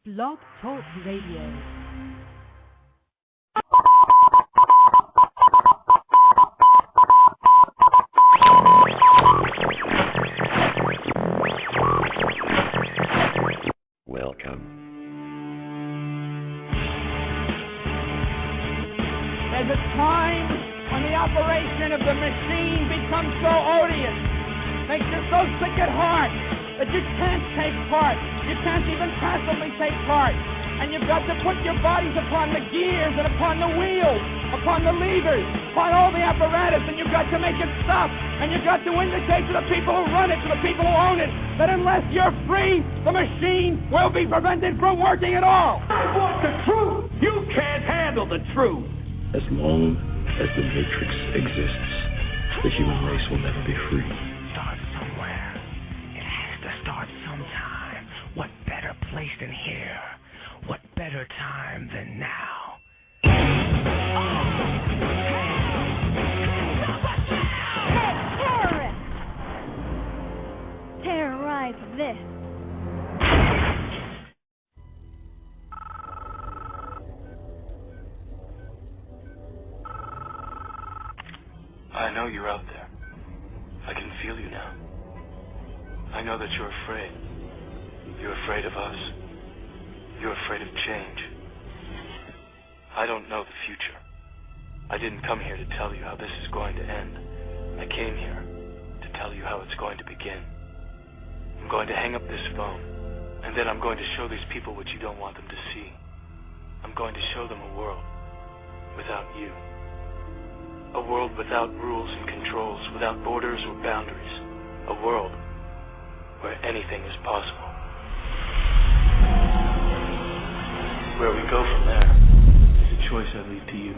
Blog Talk Radio. Welcome. There's a time when the operation of the machine becomes so odious, makes you so sick at heart that you can't take part. You can't even passively take part. And you've got to put your bodies upon the gears and upon the wheels, upon the levers, upon all the apparatus, and you've got to make it stop. And you've got to indicate to the people who run it, to the people who own it, that unless you're free, the machine will be prevented from working at all. I want the truth. You can't handle the truth. As long as the Matrix exists, the human race will never be free. Start somewhere. It has to start sometime. What better place than here? What better time than now? Terrorists! Terrorize this. I know you're out there. I can feel you now. I know that you're afraid. You're afraid of us. You're afraid of change. I don't know the future. I didn't come here to tell you how this is going to end. I came here to tell you how it's going to begin. I'm going to hang up this phone, and then I'm going to show these people what you don't want them to see. I'm going to show them a world without you. A world without rules and controls, without borders or boundaries. A world where anything is possible. Where we go from there is a choice I leave to you.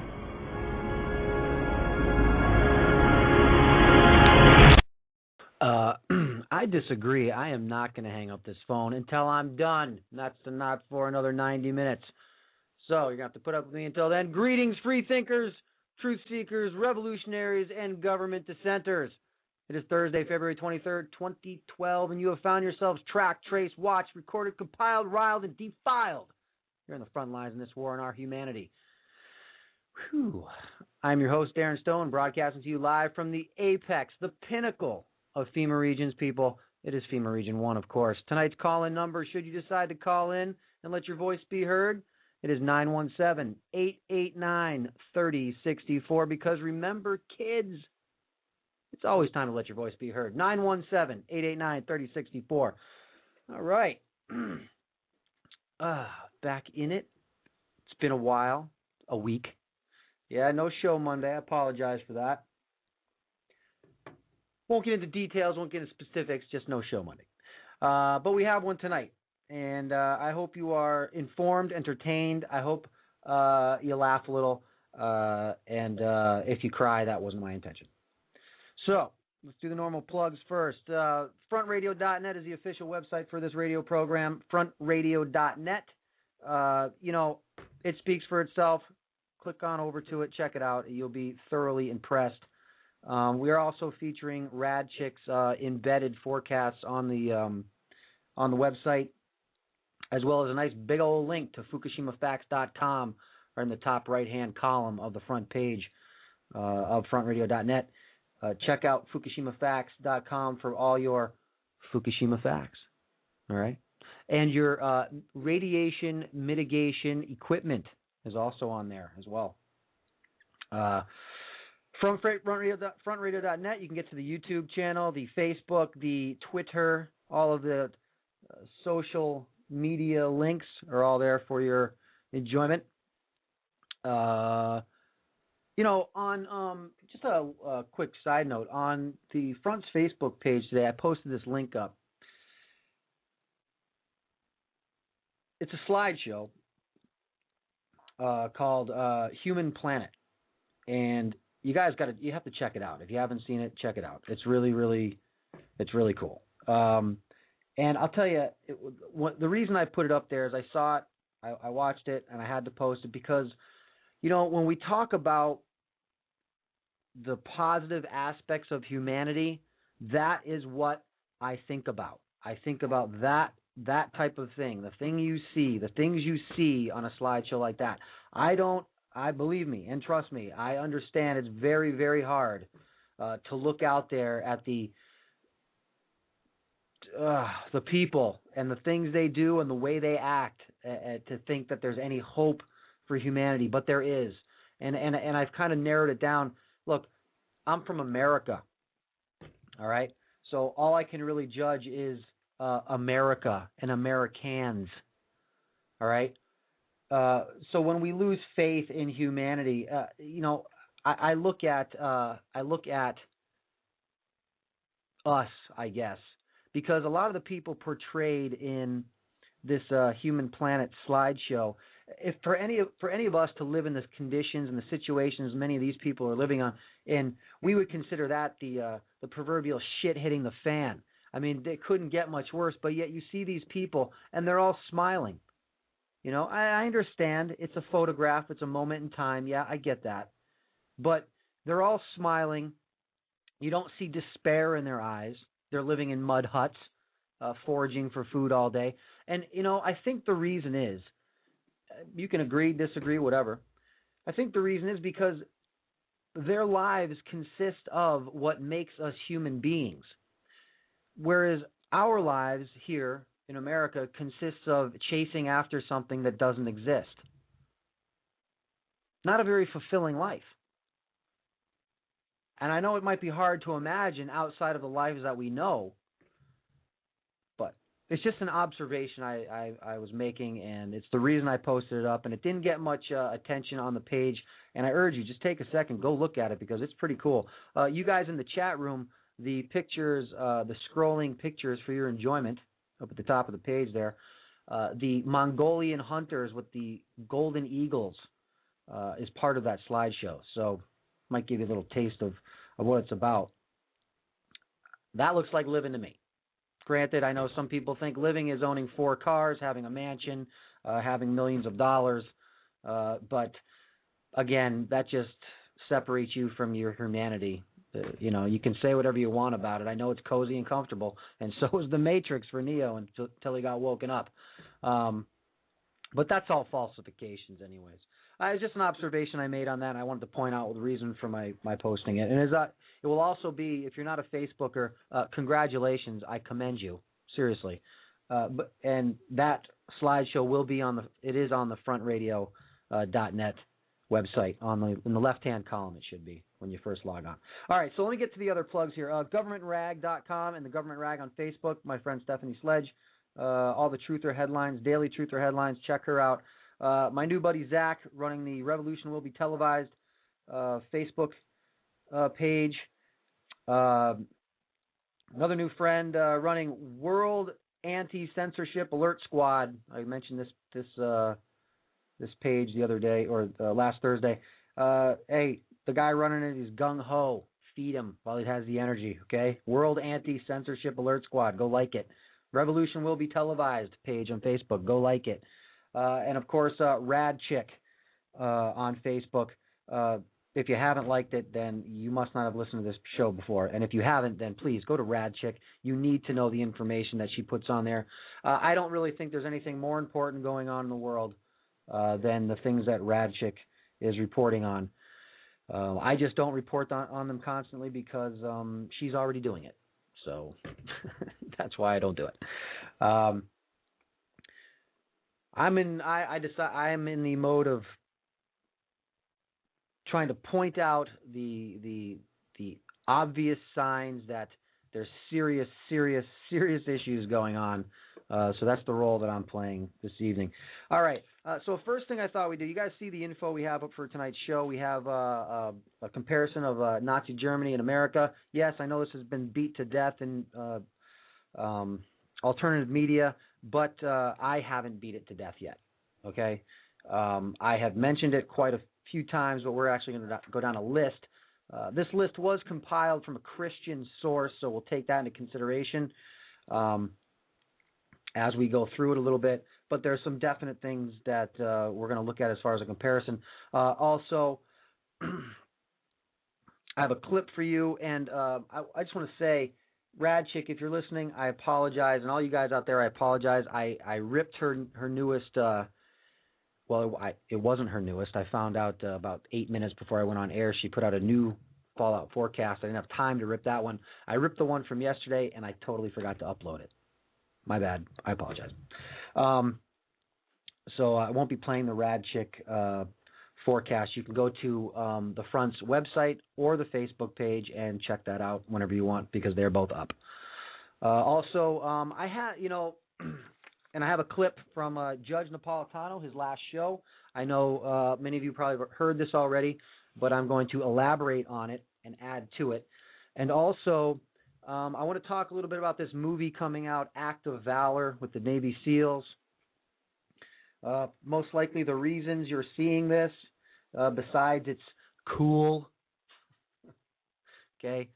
I disagree. I am not going to hang up this phone until I'm done. That's not for another 90 minutes. So you're going to have to put up with me until then. Greetings, free thinkers, truth seekers, revolutionaries, and government dissenters. It is Thursday, February 23rd, 2012, and you have found yourselves tracked, traced, watched, recorded, compiled, riled, and defiled. You're on the front lines in this war on our humanity. Whew. I'm your host, Darren Stone, broadcasting to you live from the apex, the pinnacle of FEMA regions, people. It is FEMA Region 1, of course. Tonight's call-in number, should you decide to call in and let your voice be heard, it is 917-889-3064, because remember, kids, it's always time to let your voice be heard. 917-889-3064. All right. Back in it. It's been a while, a week. Yeah, no show Monday. I apologize for that. Won't get into details, won't get into specifics, just no show Monday. But we have one tonight, and I hope you are informed, entertained. I hope you laugh a little, and if you cry, that wasn't my intention. So, let's do the normal plugs first. Frontradio.net is the official website for this radio program, frontradio.net. It speaks for itself. Click on over to it, check it out. You'll be thoroughly impressed. We are also featuring Rad Chicks embedded forecasts on the website, as well as a nice big old link to FukushimaFacts.com right in the top right-hand column of the front page of frontradio.net. Check out FukushimaFacts.com for all your Fukushima facts. All right? And your radiation mitigation equipment is also on there as well. From frontradio.net, you can get to the YouTube channel, the Facebook, the Twitter, all of the social media links are all there for your enjoyment. On just a quick side note, on the Front's Facebook page today, I posted this link up. It's a slideshow called Human Planet, and you guys you have to check it out. If you haven't seen it, check it out. It's really, really, it's really cool. And I'll tell you, the reason I put it up there is I saw it, I watched it, and I had to post it because, when we talk about the positive aspects of humanity, that is what I think about. I think about that that type of thing, the things you see on a slideshow like that. Believe me and trust me, I understand it's very, very hard to look out there at the people and the things they do and the way they act to think that there's any hope for humanity, but there is. And I've kind of narrowed it down. Look, I'm from America, all right? So all I can really judge is America and Americans, all right? So when we lose faith in humanity, I look at us, I guess, because a lot of the people portrayed in this Human Planet slideshow, if for any of us to live in the conditions and the situations many of these people are living on, and we would consider that the proverbial shit hitting the fan. I mean, they couldn't get much worse, but yet you see these people and they're all smiling. I understand it's a photograph, it's a moment in time. Yeah, I get that. But they're all smiling. You don't see despair in their eyes. They're living in mud huts, foraging for food all day. And, I think the reason is, you can agree, disagree, whatever. I think the reason is because their lives consist of what makes us human beings. Whereas our lives here in America consists of chasing after something that doesn't exist. Not a very fulfilling life. And I know it might be hard to imagine outside of the lives that we know, but it's just an observation I was making, and it's the reason I posted it up, and it didn't get much attention on the page, and I urge you, just take a second, go look at it, because it's pretty cool. You guys in the chat room, the pictures, the scrolling pictures for your enjoyment, up at the top of the page there, the Mongolian hunters with the golden eagles is part of that slideshow, so might give you a little taste of what it's about. That looks like living to me. Granted, I know some people think living is owning 4 cars, having a mansion, having millions of dollars, but again, that just separates you from your humanity. You can say whatever you want about it. I know it's cozy and comfortable, and so is the Matrix for Neo until he got woken up. But that's all falsifications anyways. It's just an observation I made on that, and I wanted to point out the reason for my posting it. And it will also be, if you're not a Facebooker, congratulations, I commend you, seriously. And that slideshow will be on the frontradio.net website. In the left-hand column it should be when you first log on. All right, so let me get to the other plugs here. GovernmentRag.com and the Government Rag on Facebook, my friend Stephanie Sledge. All the Truther headlines, daily Truther headlines, check her out. My new buddy Zach running the Revolution Will Be Televised Facebook page. Another new friend running World Anti-Censorship Alert Squad. I mentioned this page the other day, or last Thursday. Hey, the guy running it is gung-ho. Feed him while he has the energy, okay? World Anti-Censorship Alert Squad. Go like it. Revolution Will Be Televised page on Facebook. Go like it. And, of course, Rad Chick on Facebook. If you haven't liked it, then you must not have listened to this show before. And if you haven't, then please go to Rad Chick. You need to know the information that she puts on there. I don't really think there's anything more important going on in the world than the things that Rad Chick is reporting on. I just don't report on them constantly because she's already doing it. So that's why I don't do it. I'm in the mode of trying to point out the obvious signs that there's serious issues going on. So that's the role that I'm playing this evening. All right. So first thing I thought we'd do, you guys see the info we have up for tonight's show. We have a comparison of Nazi Germany and America. Yes, I know this has been beat to death in alternative media, but I haven't beat it to death yet. Okay? I have mentioned it quite a few times, but we're actually going to go down a list. This list was compiled from a Christian source, so we'll take that into consideration as we go through it a little bit. But there are some definite things that we're going to look at as far as a comparison. Also, I have a clip for you, and I just want to say, Rad Chick, if you're listening, I apologize, and all you guys out there, I apologize. I ripped her newest. It wasn't her newest. I found out about 8 minutes before I went on air. She put out a new fallout forecast. I didn't have time to rip that one. I ripped the one from yesterday, and I totally forgot to upload it. My bad. I apologize. So I won't be playing the Rad Chick forecast. You can go to the Front's website or the Facebook page and check that out whenever you want, because they're both up. Also, I have, and I have a clip from Judge Napolitano, his last show. I know many of you probably heard this already, but I'm going to elaborate on it and add to it. And also, I want to talk a little bit about this movie coming out, Act of Valor, with the Navy SEALs. Most likely the reasons you're seeing this, besides it's cool, okay,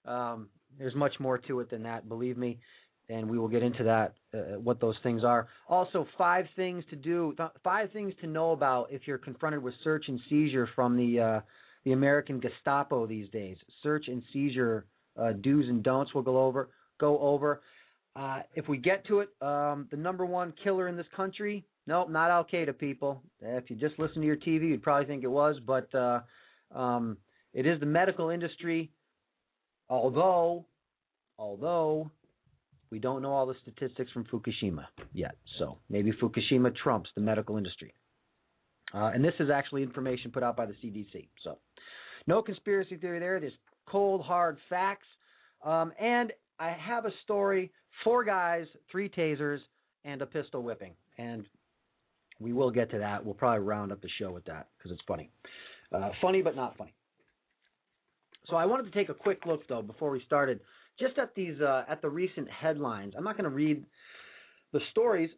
there's much more to it than that, believe me, and we will get into that, what those things are. Also, 5 things to do, 5 things to know about if you're confronted with search and seizure from the American Gestapo these days. Search and seizure do's and don'ts we'll go over. If we get to it, the number one killer in this country, nope, not Al-Qaeda, people. If you just listen to your TV, you'd probably think it was, but it is the medical industry, although we don't know all the statistics from Fukushima yet. So maybe Fukushima trumps the medical industry. And this is actually information put out by the CDC. So no conspiracy theory there. There's cold, hard facts. And I have a story, 4 guys, 3 tasers, and a pistol whipping. And we will get to that. We'll probably round up the show with that because it's funny. Funny, but not funny. So I wanted to take a quick look, though, before we started, just at these at the recent headlines. I'm not going to read the stories,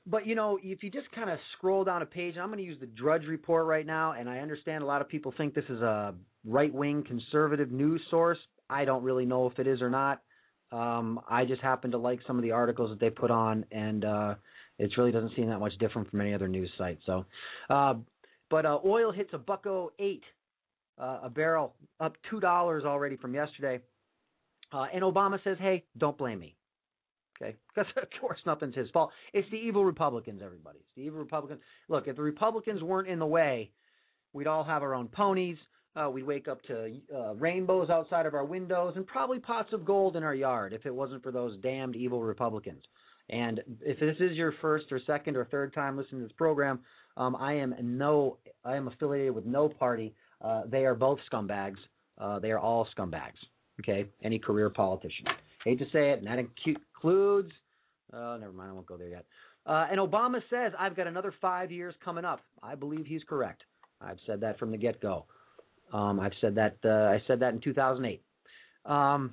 but, if you just kind of scroll down a page, and I'm going to use the Drudge Report right now, and I understand a lot of people think this is a right-wing conservative news source. I don't really know if it is or not. I just happen to like some of the articles that they put on, and it really doesn't seem that much different from any other news site. So, but oil hits $1.08 a barrel, up $2 already from yesterday. And Obama says, "Hey, don't blame me." Okay, because of course nothing's his fault. It's the evil Republicans, everybody. It's the evil Republicans. Look, if the Republicans weren't in the way, we'd all have our own ponies. We'd wake up to rainbows outside of our windows and probably pots of gold in our yard if it wasn't for those damned evil Republicans. And if this is your first or second or third time listening to this program, I am affiliated with no party. They are both scumbags. They are all scumbags. Okay, any career politician. Hate to say it, and that includes. Never mind, I won't go there yet. And Obama says, "I've got another 5 years coming up." I believe he's correct. I've said that from the get-go. I've said that. I said that in 2008. And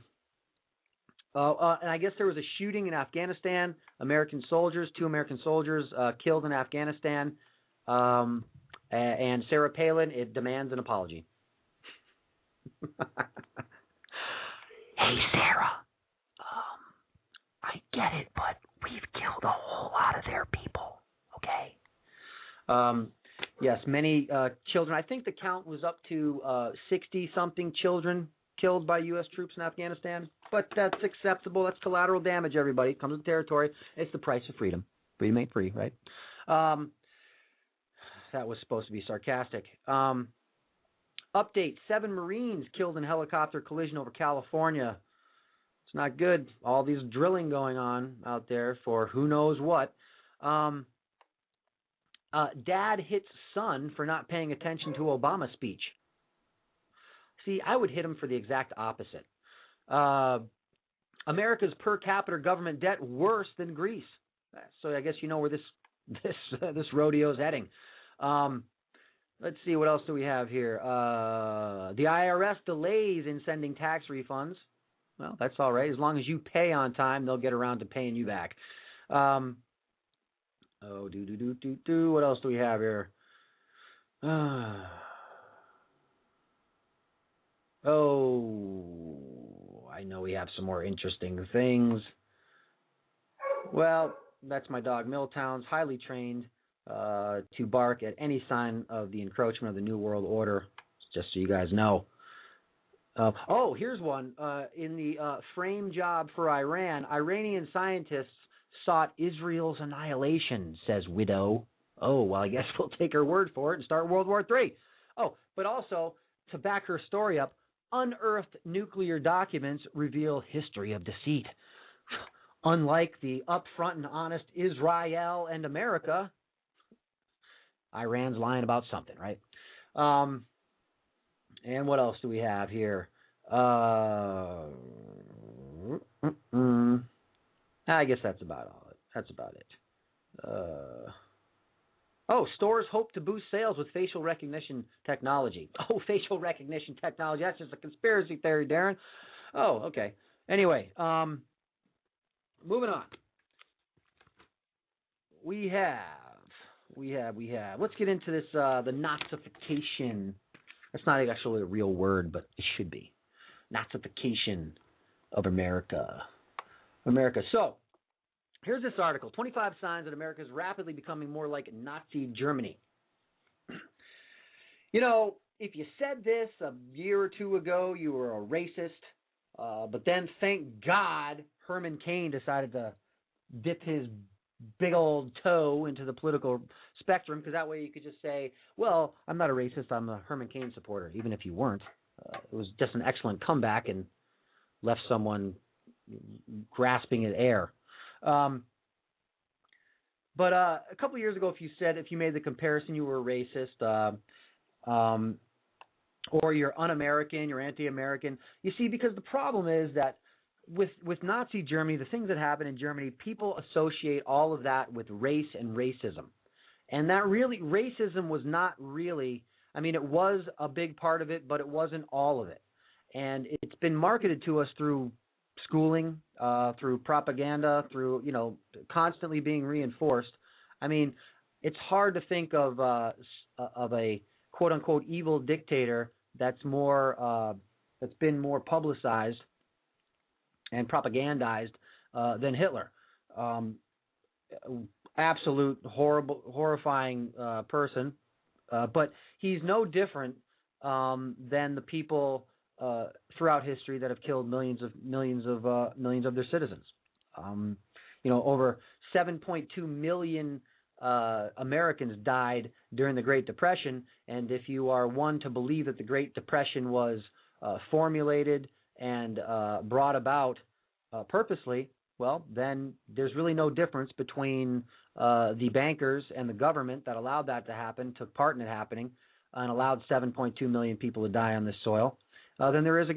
I guess there was a shooting in Afghanistan. 2 American soldiers killed in Afghanistan. And Sarah Palin, it demands an apology. Hey, Sarah. I get it, but we've killed a whole lot of their people. Okay. Yes, many children. I think the count was up to 60-something children killed by U.S. troops in Afghanistan. But that's acceptable. That's collateral damage, everybody. It comes with the territory. It's the price of freedom. Freedom ain't free, right? That was supposed to be sarcastic. Update, 7 Marines killed in helicopter collision over California. It's not good. All these drilling going on out there for who knows what. Dad hits son for not paying attention to Obama's speech. See, I would hit him for the exact opposite. America's per capita government debt worse than Greece. So I guess you know where this rodeo is heading. Let's see, what else do we have here? The IRS delays in sending tax refunds. Well, that's all right. As long as you pay on time, they'll get around to paying you back. What else do we have here? I know we have some more interesting things. Well, that's my dog Milltown's highly trained to bark at any sign of the encroachment of the New World Order, just so you guys know. Here's one. In the frame job for Iran, Iranian scientists sought Israel's annihilation, says widow. Oh, well, I guess we'll take her word for it and start World War III. Oh, but also, to back her story up, unearthed nuclear documents reveal history of deceit. Unlike the upfront and honest Israel and America, Iran's lying about something, right? And what else do we have here? I guess that's about all. That's about it. Stores hope to boost sales with facial recognition technology. Oh, facial recognition technology. That's just a conspiracy theory, Darren. Oh, okay. Anyway, moving on. We have. Let's get into this, the Nazification. That's not actually a real word, but it should be. Nazification of America. So, here's this article, 25 Signs that America is rapidly becoming more like Nazi Germany. You know, if you said this a year or two ago, you were a racist. But then, thank God, Herman Cain decided to dip his big old toe into the political spectrum, because that way you could just say, well, I'm not a racist, I'm a Herman Cain supporter, even if you weren't. It was just an excellent comeback and left someone grasping at air. But a couple of years ago, if you made the comparison, you were a racist, or you're un-American, you're anti-American. You see, because the problem is that with Nazi Germany, the things that happened in Germany, people associate all of that with race and racism. And that really, racism was not really, I mean, it was a big part of it, but it wasn't all of it. And it's been marketed to us through schooling, through propaganda, through, constantly being reinforced. I mean, it's hard to think of a quote unquote evil dictator that's been more publicized and propagandized than Hitler. Absolute horrifying person, but he's no different than the people throughout history that have killed millions of their citizens. Over 7.2 million Americans died during the Great Depression, and if you are one to believe that the Great Depression was formulated and brought about purposely, well, then there's really no difference between the bankers and the government that allowed that to happen, took part in it happening, and allowed 7.2 million people to die on this soil. Than there is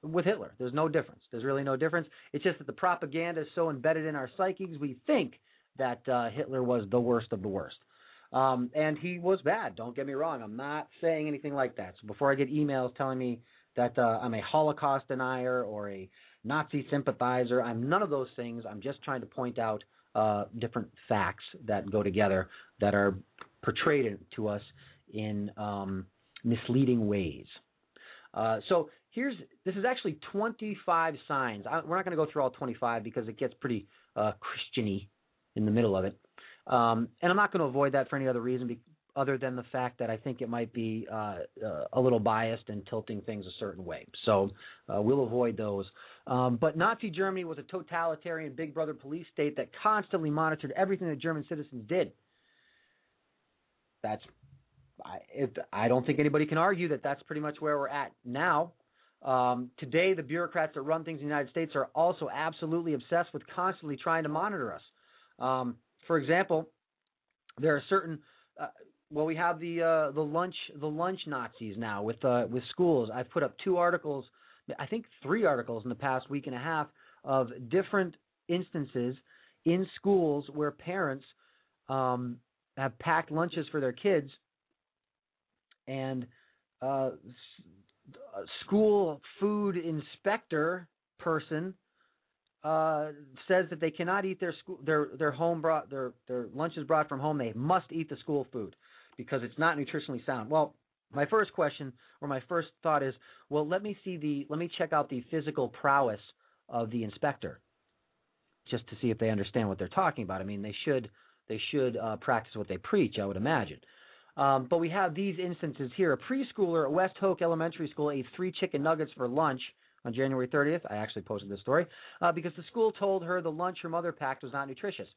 with Hitler. There's no difference. There's really no difference. It's just that the propaganda is so embedded in our psyches, we think that Hitler was the worst of the worst. And he was bad. Don't get me wrong. I'm not saying anything like that. So before I get emails telling me that I'm a Holocaust denier or a Nazi sympathizer, I'm none of those things. I'm just trying to point out different facts that go together that are portrayed to us in misleading ways. So this is actually 25 signs. We're not going to go through all 25 because it gets pretty Christian-y in the middle of it. And I'm not going to avoid that for any other reason other than the fact that I think it might be a little biased and tilting things a certain way. So we'll avoid those. But Nazi Germany was a totalitarian Big Brother police state that constantly monitored everything that German citizens did. I don't think anybody can argue that that's pretty much where we're at now. Today, the bureaucrats that run things in the United States are also absolutely obsessed with constantly trying to monitor us. For example, there are certain we have the lunch Nazis now with schools. I've put up 2 articles, I think 3 articles in the past week and a half of different instances in schools where parents have packed lunches for their kids, and school food inspector person says that they cannot eat their lunches brought from home. They must eat the school food because it's not nutritionally sound. Well, my first question or my first thought is, well, let me check out the physical prowess of the inspector just to see if they understand what they're talking about. I mean, they should practice what they preach, I would imagine. But we have these instances here. A preschooler at West Hoke Elementary School ate 3 chicken nuggets for lunch on January 30th. I actually posted this story because the school told her the lunch her mother packed was not nutritious.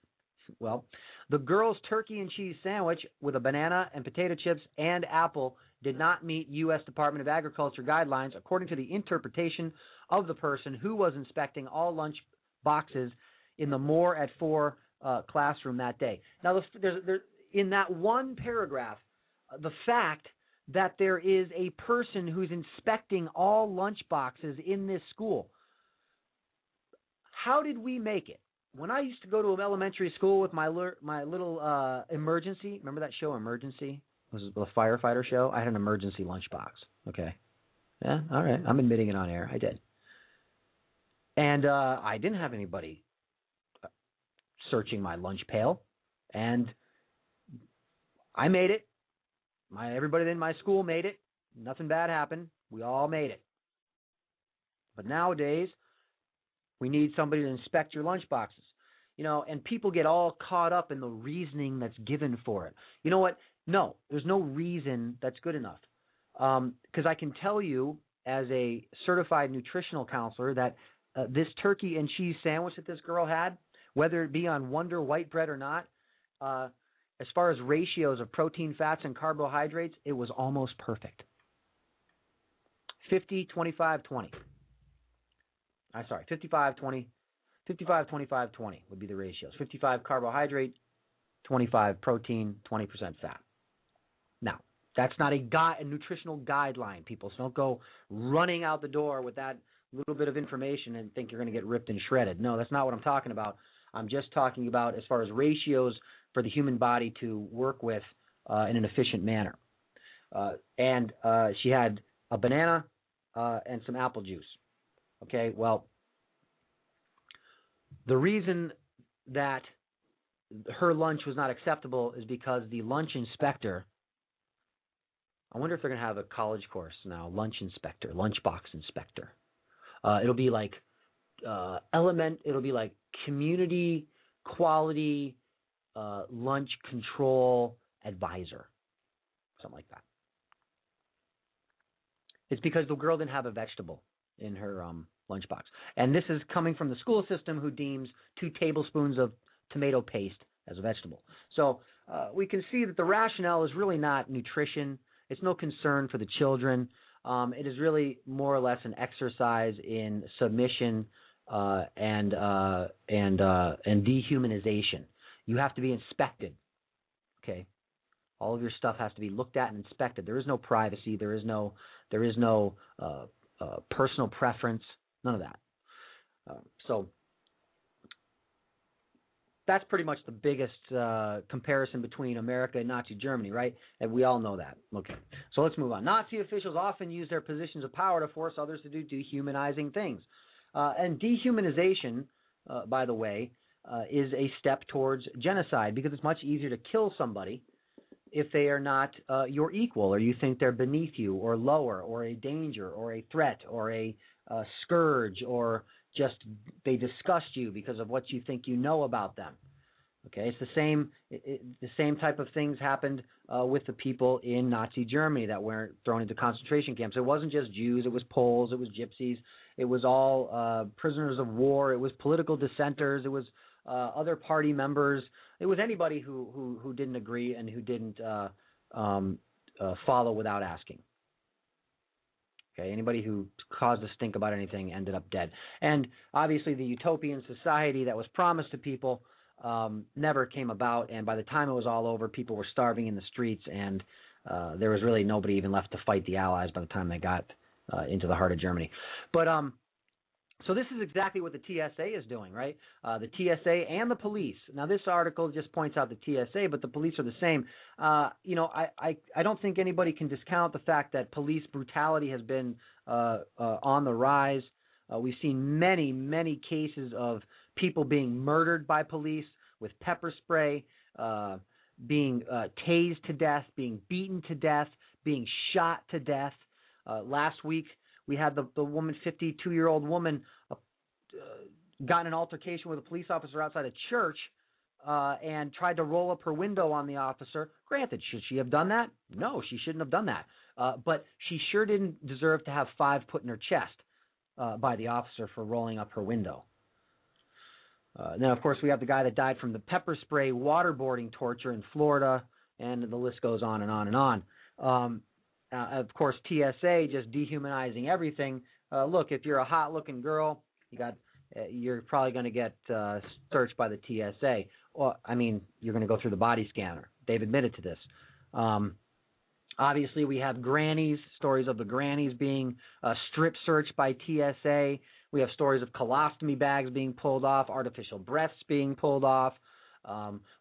Well, the girl's turkey and cheese sandwich with a banana and potato chips and apple did not meet U.S. Department of Agriculture guidelines, according to the interpretation of the person who was inspecting all lunch boxes in the Moore at 4 classroom that day. Now, in that one paragraph, the fact that there is a person who's inspecting all lunch boxes in this school, how did we make it? When I used to go to an elementary school with my little emergency, remember that show Emergency? It was a firefighter show. I had an emergency lunchbox. Okay. Yeah, all right. I'm admitting it on air. I did. And I didn't have anybody searching my lunch pail. And I made it. Everybody in my school made it. Nothing bad happened. We all made it. But nowadays, we need somebody to inspect your lunch boxes. You know, and people get all caught up in the reasoning that's given for it. You know what? No, there's no reason that's good enough. Because I can tell you as a certified nutritional counselor that this turkey and cheese sandwich that this girl had, whether it be on Wonder white bread or not, as far as ratios of protein, fats, and carbohydrates, it was almost perfect. 50, 25, 20. 55, 20. 55, 25, 20 would be the ratios. 55 carbohydrate, 25 protein, 20% fat. Now, that's not a nutritional guideline, people. So don't go running out the door with that little bit of information and think you're going to get ripped and shredded. No, that's not what I'm talking about. I'm just talking about as far as ratios for the human body to work with in an efficient manner. And she had a banana and some apple juice. Okay, well, the reason that her lunch was not acceptable is because the lunch inspector, I wonder if they're going to have a college course now, lunchbox inspector. It'll be like it'll be like community quality lunch control advisor, something like that. It's because the girl didn't have a vegetable in her lunchbox. And this is coming from the school system who deems 2 tablespoons of tomato paste as a vegetable. So we can see that the rationale is really not nutrition. It's no concern for the children. It is really more or less an exercise in submission and dehumanization. You have to be inspected. Okay, all of your stuff has to be looked at and inspected. There is no privacy. There is no personal preference. None of that. So that's pretty much the biggest comparison between America and Nazi Germany, right? And we all know that. Okay, so let's move on. Nazi officials often use their positions of power to force others to do dehumanizing things. And dehumanization, by the way, is a step towards genocide because it's much easier to kill somebody if they are not your equal, or you think they're beneath you or lower or a danger or a threat or a scourge, or just they disgust you because of what you think you know about them. Okay, it's the same. The same type of things happened with the people in Nazi Germany that were thrown into concentration camps. It wasn't just Jews. It was Poles. It was Gypsies. It was all prisoners of war. It was political dissenters. It was other party members. It was anybody who didn't agree and who didn't follow without asking. Okay, anybody who caused a stink about anything ended up dead. And obviously the utopian society that was promised to people never came about, and by the time it was all over, people were starving in the streets, and there was really nobody even left to fight the Allies by the time they got into the heart of Germany. But so this is exactly what the TSA is doing, right? The TSA and the police. Now, this article just points out the TSA, but the police are the same. You know, I don't think anybody can discount the fact that police brutality has been on the rise. We've seen many, many cases of people being murdered by police with pepper spray, being tased to death, being beaten to death, being shot to death. Last week, we had the woman, 52-year-old woman, got in an altercation with a police officer outside a church and tried to roll up her window on the officer. Granted, should she have done that? No, she shouldn't have done that. But she sure didn't deserve to have 5 put in her chest by the officer for rolling up her window. Now, of course, we have the guy that died from the pepper spray waterboarding torture in Florida, and the list goes on and on and on. Of course, TSA just dehumanizing everything. Look, if you're a hot-looking girl, you're probably going to get searched by the TSA. Or, I mean, you're going to go through the body scanner. They've admitted to this. Obviously, we have grannies, stories of the grannies being strip searched by TSA. We have stories of colostomy bags being pulled off, artificial breasts being pulled off.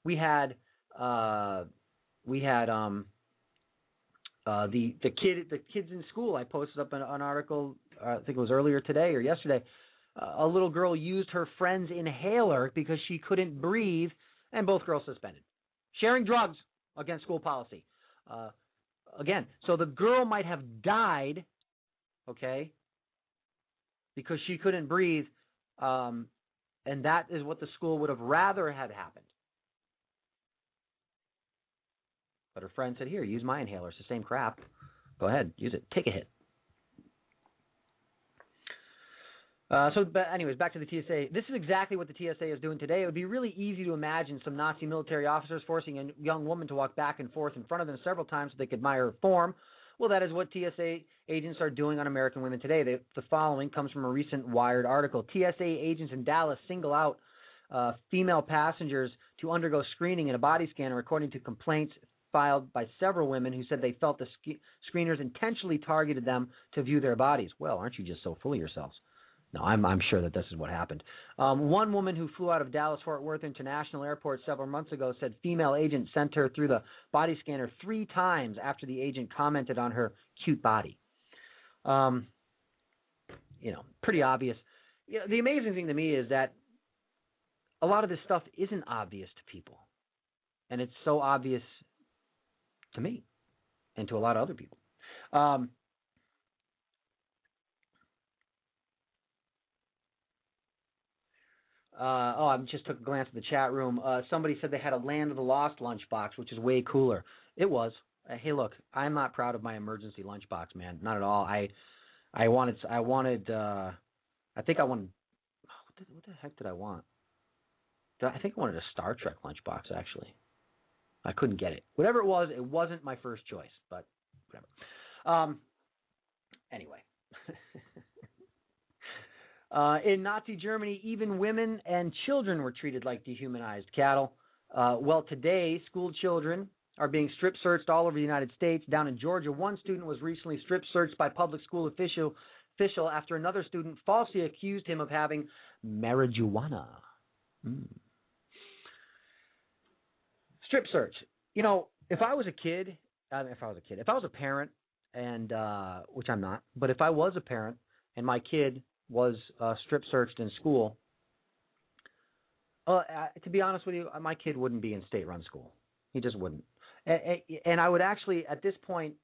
We had the kids in school. I posted up an article, I think it was earlier today or yesterday. A little girl used her friend's inhaler because she couldn't breathe, and both girls suspended. Sharing drugs against school policy. Again, so the girl might have died, okay, because she couldn't breathe, and that is what the school would have rather had happened. But her friend said, here, use my inhaler. It's the same crap. Go ahead, use it. Take a hit. But anyways, back to the TSA. This is exactly what the TSA is doing today. It would be really easy to imagine some Nazi military officers forcing a young woman to walk back and forth in front of them several times so they could admire her form. Well, that is what TSA agents are doing on American women today. The following comes from a recent Wired article. TSA agents in Dallas single out female passengers to undergo screening in a body scanner, according to complaints filed by several women who said they felt the screeners intentionally targeted them to view their bodies. Well, aren't you just so full of yourselves? No, I'm sure that this is what happened. One woman who flew out of Dallas-Fort Worth International Airport several months ago said female agent sent her through the body scanner 3 times after the agent commented on her cute body. Pretty obvious. The amazing thing to me is that a lot of this stuff isn't obvious to people. And it's so obvious to me and to a lot of other people. I just took a glance at the chat room. Somebody said they had a Land of the Lost lunchbox, which is way cooler. It was. Hey, look, I'm not proud of my emergency lunchbox, man. Not at all. I think I wanted. What the heck did I want? I think I wanted a Star Trek lunchbox, actually. I couldn't get it. Whatever it wasn't my first choice, but whatever. Anyway. In Nazi Germany, even women and children were treated like dehumanized cattle. Well, today, school children are being strip searched all over the United States. Down in Georgia, one student was recently strip searched by public school official after another student falsely accused him of having marijuana. Strip search. If I was a parent, and which I'm not, but if I was a parent and my kid was strip searched in school, to be honest with you, my kid wouldn't be in state-run school. He just wouldn't. And I would actually, at this point,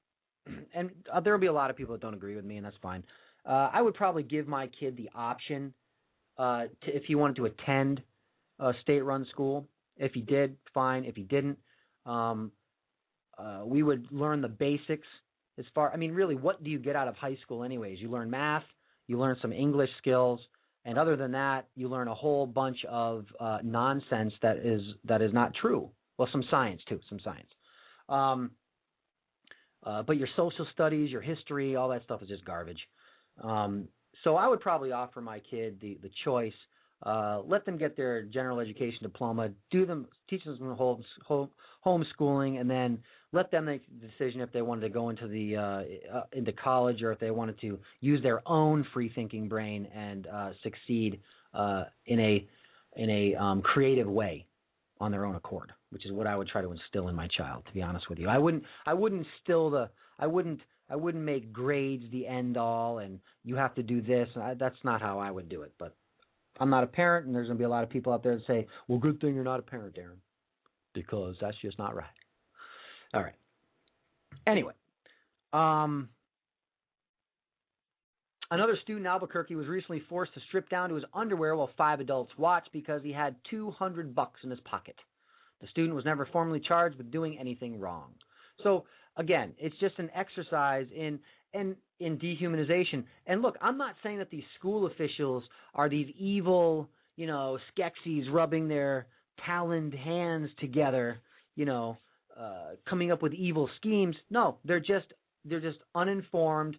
and there will be a lot of people that don't agree with me, and that's fine. I would probably give my kid the option if he wanted to attend a state-run school. If he did, fine. If he didn't, we would learn the basics. Really, what do you get out of high school anyways? You learn math. You learn some English skills, and other than that, you learn a whole bunch of nonsense that is not true. Well, some science too, but your social studies, your history, all that stuff is just garbage. So I would probably offer my kid the choice. Let them get their general education diploma, teach them some homeschooling, and then let them make the decision if they wanted to go into college or if they wanted to use their own free-thinking brain and succeed in a creative way on their own accord, which is what I would try to instill in my child. To be honest with you, I wouldn't make grades the end all, and you have to do this. That's not how I would do it, but. I'm not a parent, and there's going to be a lot of people out there that say, well, good thing you're not a parent, Darren, because that's just not right. All right. Anyway. Another student in Albuquerque was recently forced to strip down to his underwear while 5 adults watched because he had $200 in his pocket. The student was never formally charged with doing anything wrong. So, again, it's just an exercise in dehumanization. And look, I'm not saying that these school officials are these evil, Skeksis rubbing their taloned hands together, coming up with evil schemes. No, they're just uninformed,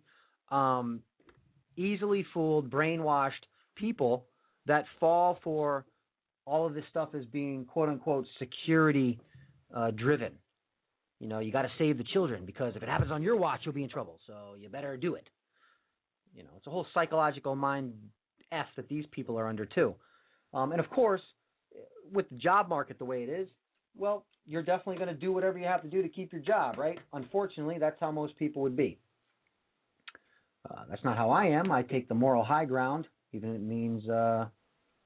easily fooled, brainwashed people that fall for all of this stuff as being quote unquote security driven. You got to save the children because if it happens on your watch, you'll be in trouble. So you better do it. It's a whole psychological mind F that these people are under too. And of course, with the job market the way it is, well, you're definitely going to do whatever you have to do to keep your job, right? Unfortunately, that's how most people would be. That's not how I am. I take the moral high ground, even if it means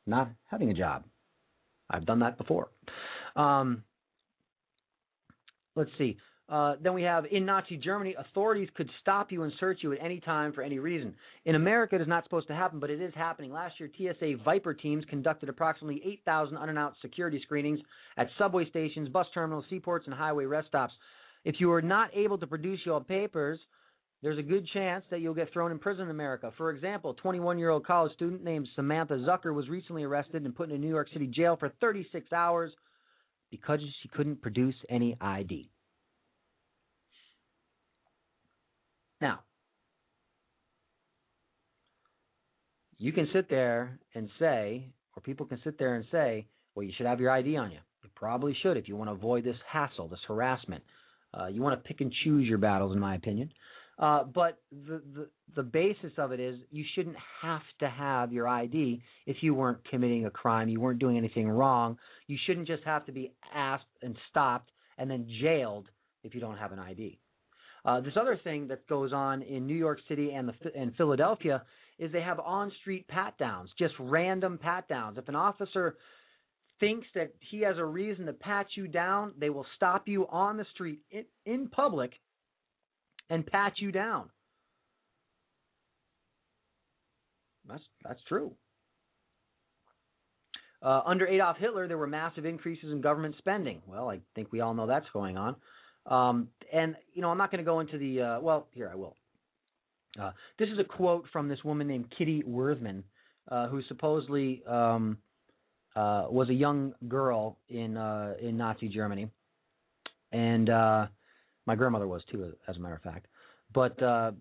not having a job. I've done that before. Let's see. Then we have, in Nazi Germany, authorities could stop you and search you at any time for any reason. In America, it is not supposed to happen, but it is happening. Last year, TSA Viper teams conducted approximately 8,000 unannounced security screenings at subway stations, bus terminals, seaports, and highway rest stops. If you are not able to produce your papers, there's a good chance that you'll get thrown in prison in America. For example, a 21-year-old college student named Samantha Zucker was recently arrested and put in a New York City jail for 36 hours because she couldn't produce any ID. Now, you can sit there and say, or people can sit there and say, well, you should have your ID on you. You probably should if you want to avoid this hassle, this harassment. You want to pick and choose your battles, in my opinion. But the basis of it is you shouldn't have to have your ID if you weren't committing a crime, you weren't doing anything wrong. You shouldn't just have to be asked and stopped and then jailed if you don't have an ID. This other thing that goes on in New York City and Philadelphia is they have on-street pat-downs, just random pat-downs. If an officer thinks that he has a reason to pat you down, they will stop you on the street in public and pat you down. That's true. Under Adolf Hitler, there were massive increases in government spending. Well, I think we all know that's going on. And, I'm not going to go into the, here I will. This is a quote from this woman named Kitty Worthman, who supposedly was a young girl in Nazi Germany. And my grandmother was too, as a matter of fact. But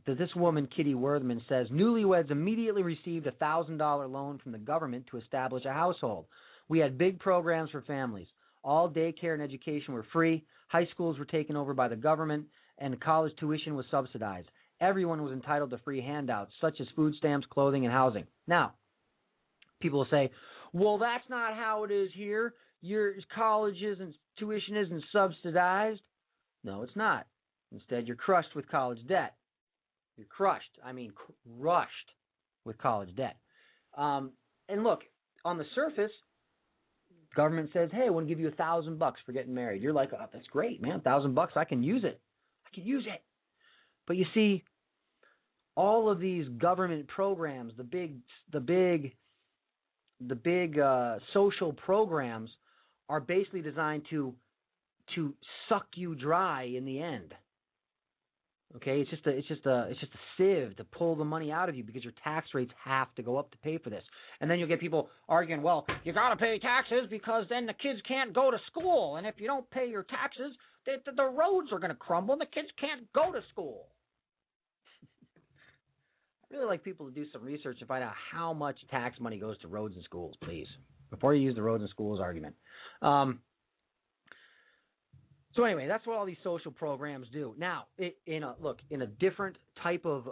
this woman, Kitty Worthman, says, newlyweds immediately received a $1,000 loan from the government to establish a household. We had big programs for families. All daycare and education were free. High schools were taken over by the government, and college tuition was subsidized. Everyone was entitled to free handouts, such as food stamps, clothing, and housing. Now, people will say, well, that's not how it is here. Your college tuition isn't subsidized. No, it's not. Instead, you're crushed with college debt. You're crushed with college debt. And look, on the surface, government says, hey, I want to give you $1,000 for getting married. You're like, oh, that's great, man. $1,000, I can use it. But you see, all of these government programs, the big social programs, are basically designed to suck you dry in the end. Okay, it's just a sieve to pull the money out of you because your tax rates have to go up to pay for this. And then you'll get people arguing, well, you got to pay taxes because then the kids can't go to school. And if you don't pay your taxes, the roads are going to crumble and the kids can't go to school. I'd really like people to do some research to find out how much tax money goes to roads and schools, please, before you use the roads and schools argument. So anyway, that's what all these social programs do. Now, in a different type of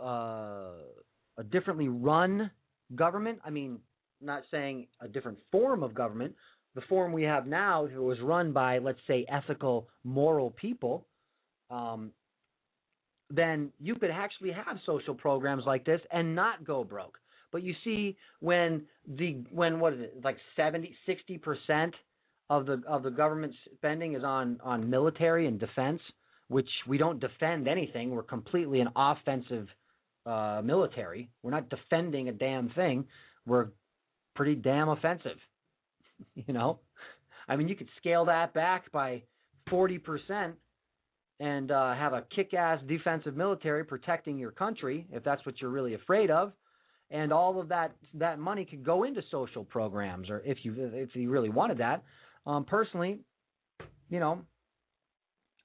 a differently run government. I mean, not saying a different form of government. The form we have now, if it was run by, let's say, ethical, moral people, then you could actually have social programs like this and not go broke. But you see, when what is it, like 60% of the government spending is on military and defense, which we don't defend anything. We're completely an offensive military. We're not defending a damn thing. We're pretty damn offensive. You know, I mean, you could scale that back by 40% and have a kick-ass defensive military protecting your country, if that's what you're really afraid of, and all of that money could go into social programs, or if you really wanted that. Personally, you know,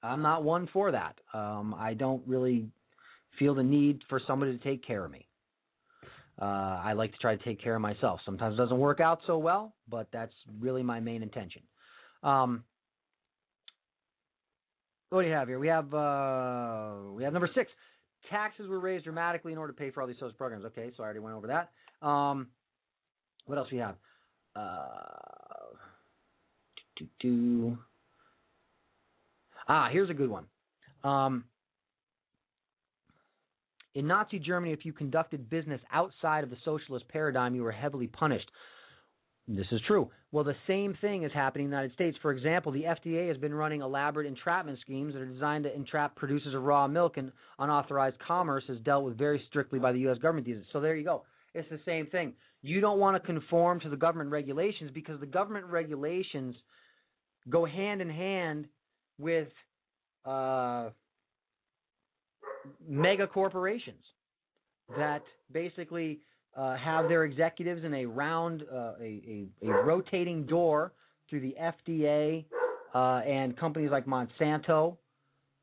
I'm not one for that. I don't really feel the need for somebody to take care of me. I like to try to take care of myself. Sometimes it doesn't work out so well, but that's really my main intention. What do you have here? We have number 6. Taxes were raised dramatically in order to pay for all these social programs. Okay, so I already went over that. What else we have? Here's a good one. In Nazi Germany, if you conducted business outside of the socialist paradigm, you were heavily punished. This is true. Well, the same thing is happening in the United States. For example, the FDA has been running elaborate entrapment schemes that are designed to entrap producers of raw milk, and unauthorized commerce is dealt with very strictly by the U.S. government these days. So there you go. It's the same thing. You don't want to conform to the government regulations because the government regulations go hand in hand with mega corporations that basically have their executives in a rotating door through the FDA and companies like Monsanto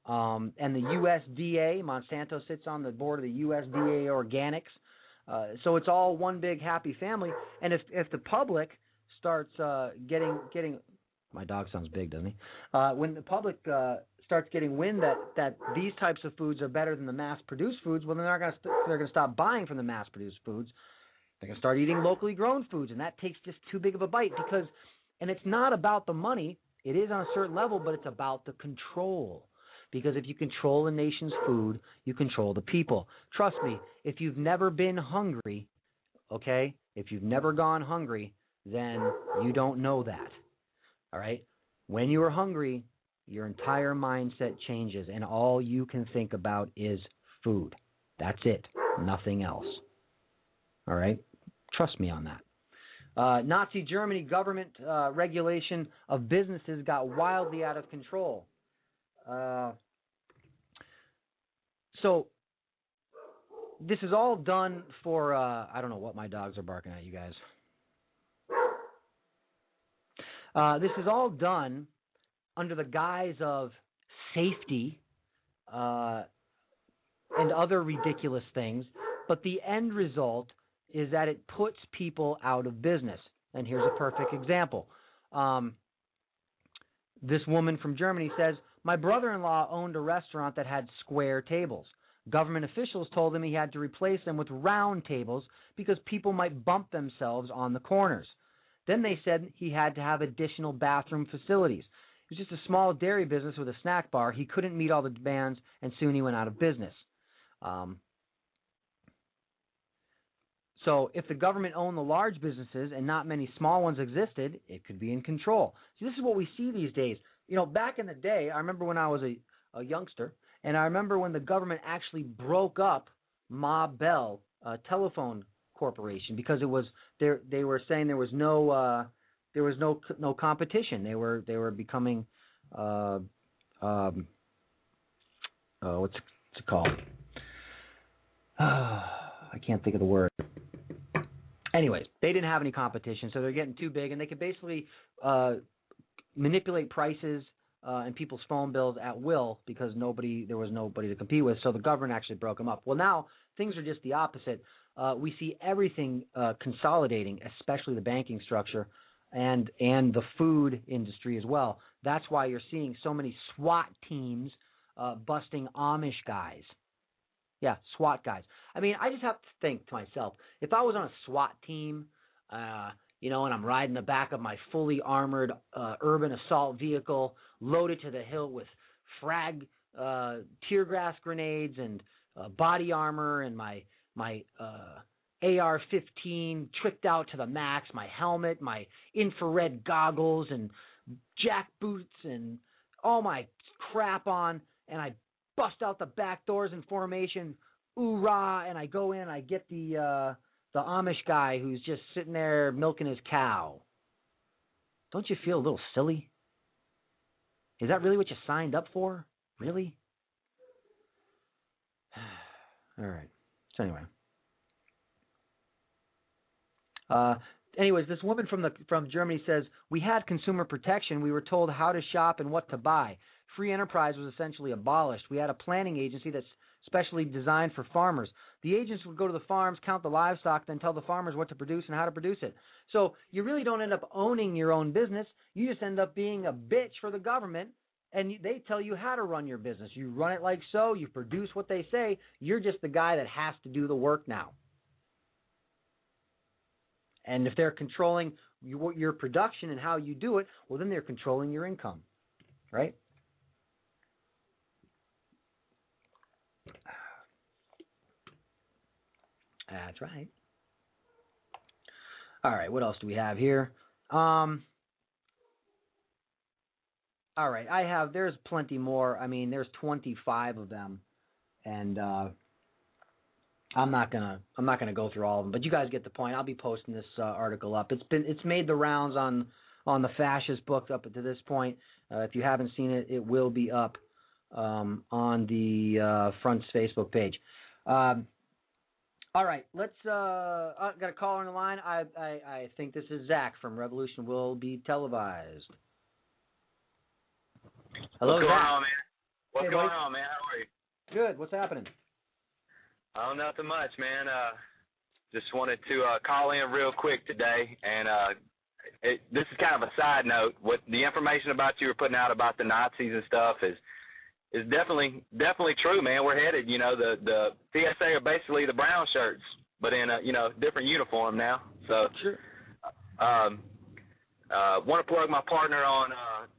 and the USDA. Monsanto sits on the board of the USDA Organics. So it's all one big happy family. And if the public starts getting my dog sounds big, doesn't he? When the public starts getting wind that these types of foods are better than the mass-produced foods, well, then they're going to stop buying from the mass-produced foods. They're going to start eating locally grown foods, and that takes just too big of a bite and it's not about the money. It is on a certain level, but it's about the control. Because if you control a nation's food, you control the people. Trust me, if you've never been hungry, okay, if you've never gone hungry, then you don't know that. All right? When you are hungry, your entire mindset changes, and all you can think about is food. That's it. Nothing else. All right? Trust me on that. Nazi Germany government regulation of businesses got wildly out of control. So this is all done for, I don't know what my dogs are barking at, you guys. This is all done under the guise of safety and other ridiculous things, but the end result is that it puts people out of business. And here's a perfect example. This woman from Germany says, my brother-in-law owned a restaurant that had square tables. Government officials told him he had to replace them with round tables because people might bump themselves on the corners. Then they said he had to have additional bathroom facilities. It was just a small dairy business with a snack bar. He couldn't meet all the demands, and soon he went out of business. So if the government owned the large businesses and not many small ones existed, it could be in control. So this is what we see these days. You know, back in the day, I remember when I was a youngster, and I remember when the government actually broke up Ma Bell Telephone Corporation because it was they were saying there was no competition. They were becoming what's it called? I can't think of the word. Anyways, they didn't have any competition, so they're getting too big, and they could basically manipulate prices and people's phone bills at will because there was nobody to compete with. So the government actually broke them up. Well, now things are just the opposite. We see everything consolidating, especially the banking structure and the food industry as well. That's why you're seeing so many SWAT teams busting Amish guys. Yeah, SWAT guys. I mean, I just have to think to myself, if I was on a SWAT team, and I'm riding the back of my fully armored urban assault vehicle loaded to the hilt with tear gas grenades and body armor and my AR-15 tricked out to the max, my helmet, my infrared goggles and jack boots and all my crap on, and I bust out the back doors in formation, oorah, and I go in, I get the Amish guy who's just sitting there milking his cow. Don't you feel a little silly? Is that really what you signed up for? Really? All right. So anyway. This woman from Germany says, we had consumer protection. We were told how to shop and what to buy. Free enterprise was essentially abolished. We had a planning agency that's specially designed for farmers. The agents would go to the farms, count the livestock, then tell the farmers what to produce and how to produce it. So you really don't end up owning your own business. You just end up being a bitch for the government, and they tell you how to run your business. You run it like so. You produce what they say. You're just the guy that has to do the work now. And if they're controlling your production and how you do it, well, then they're controlling your income, right? That's right. All right, what else do we have here? All right, there's plenty more. I mean, there's 25 of them, and I'm not gonna go through all of them, but you guys get the point. I'll be posting this article up. It's made the rounds on the fascist book up to this point. If you haven't seen it, it will be up on the Front's Facebook page. All right, let's. I got a caller on the line. I think this is Zach from Revolution Will Be Televised. Hello, What's going Zach. on, man? What's going on, man? How are you? Good. What's happening? Oh, nothing much, man. Just wanted to call in real quick today, and this is kind of a side note. What the information about you were putting out about the Nazis and stuff is definitely true, man. We're headed. You know, the PSA are basically the brown shirts, but in a different uniform now. So, sure. Want to plug my partner on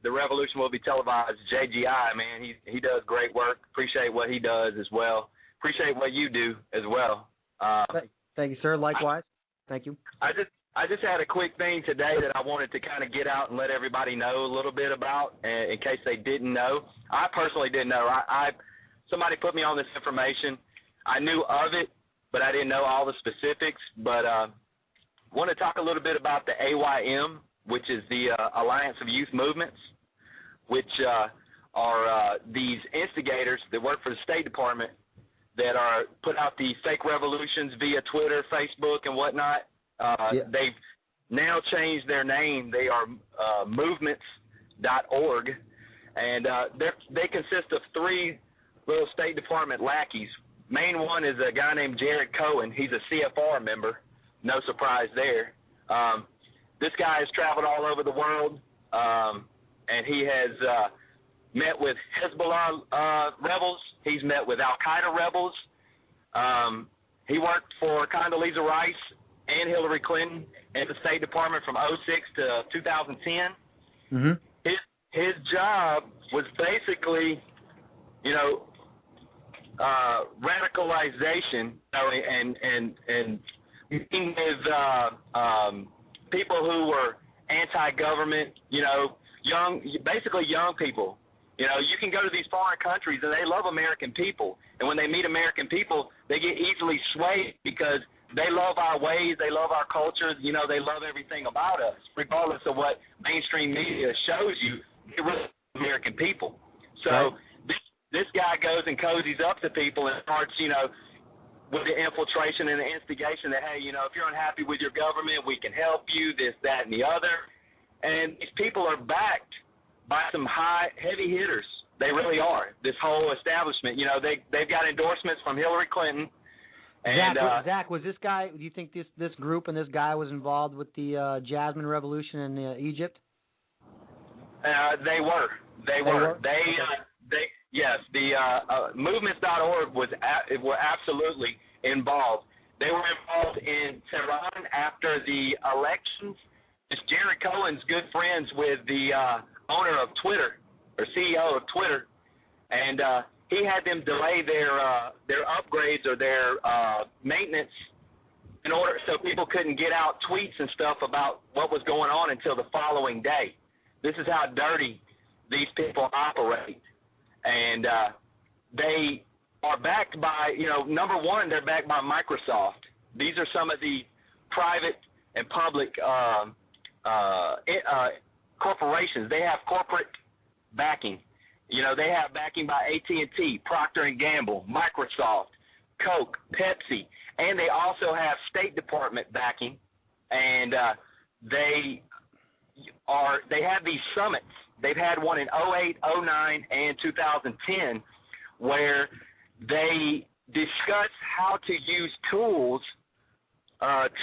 the Revolution Will Be Televised, JGI, man. He does great work. Appreciate what he does as well. Appreciate what you do as well. Thank you, sir. Likewise. Thank you. I just had a quick thing today that I wanted to kind of get out and let everybody know a little bit about, in case they didn't know. I personally didn't know. Somebody put me on this information. I knew of it, but I didn't know all the specifics. But I want to talk a little bit about the AYM, which is the Alliance of Youth Movements, which are these instigators that work for the State Department that are put out the fake revolutions via Twitter, Facebook, and whatnot. They've now changed their name. They are movements.org, and they consist of three little State Department lackeys. Main one is a guy named Jared Cohen. He's a CFR member. No surprise there. This guy has traveled all over the world, and he has met with Hezbollah rebels. He's met with Al-Qaeda rebels. He worked for Condoleezza Rice and Hillary Clinton at the State Department from 2006 to 2010. Mm-hmm. His job was basically, radicalization, and meeting with people who were anti-government, basically young people. You can go to these foreign countries and they love American people. And when they meet American people, they get easily swayed because they love our ways, they love our cultures, they love everything about us, regardless of what mainstream media shows you. They really love American people. So this guy goes and cozies up to people and starts, with the infiltration and the instigation that, hey, if you're unhappy with your government, we can help you, this, that, and the other. And these people are backed by some heavy hitters. They really are. This whole establishment, they've got endorsements from Hillary Clinton. And Zach, was this guy? Do you think this group and this guy was involved with the Jasmine Revolution in Egypt? They were. Yes. The movements.org were absolutely involved. They were involved in Tehran after the elections. Jared Cohen's good friends with the owner of Twitter, or CEO of Twitter, and he had them delay their upgrades or their maintenance in order so people couldn't get out tweets and stuff about what was going on until the following day. This is how dirty these people operate, and they are backed by, number one, they're backed by Microsoft. These are some of the private and public corporations. They have corporate backing. They have backing by AT&T, Procter & Gamble, Microsoft, Coke, Pepsi, and they also have State Department backing. And they have these summits. They've had one in 2008, 2009, and 2010 where they discuss how to use tools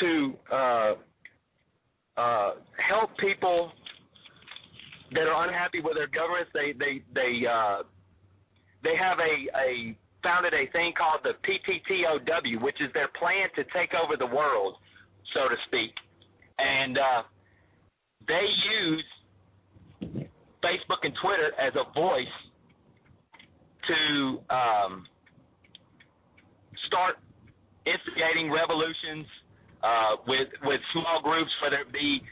to help people that are unhappy with their governments. They have founded a thing called the PTTOW, which is their plan to take over the world, so to speak. And they use Facebook and Twitter as a voice to start instigating revolutions with small groups, whether it be,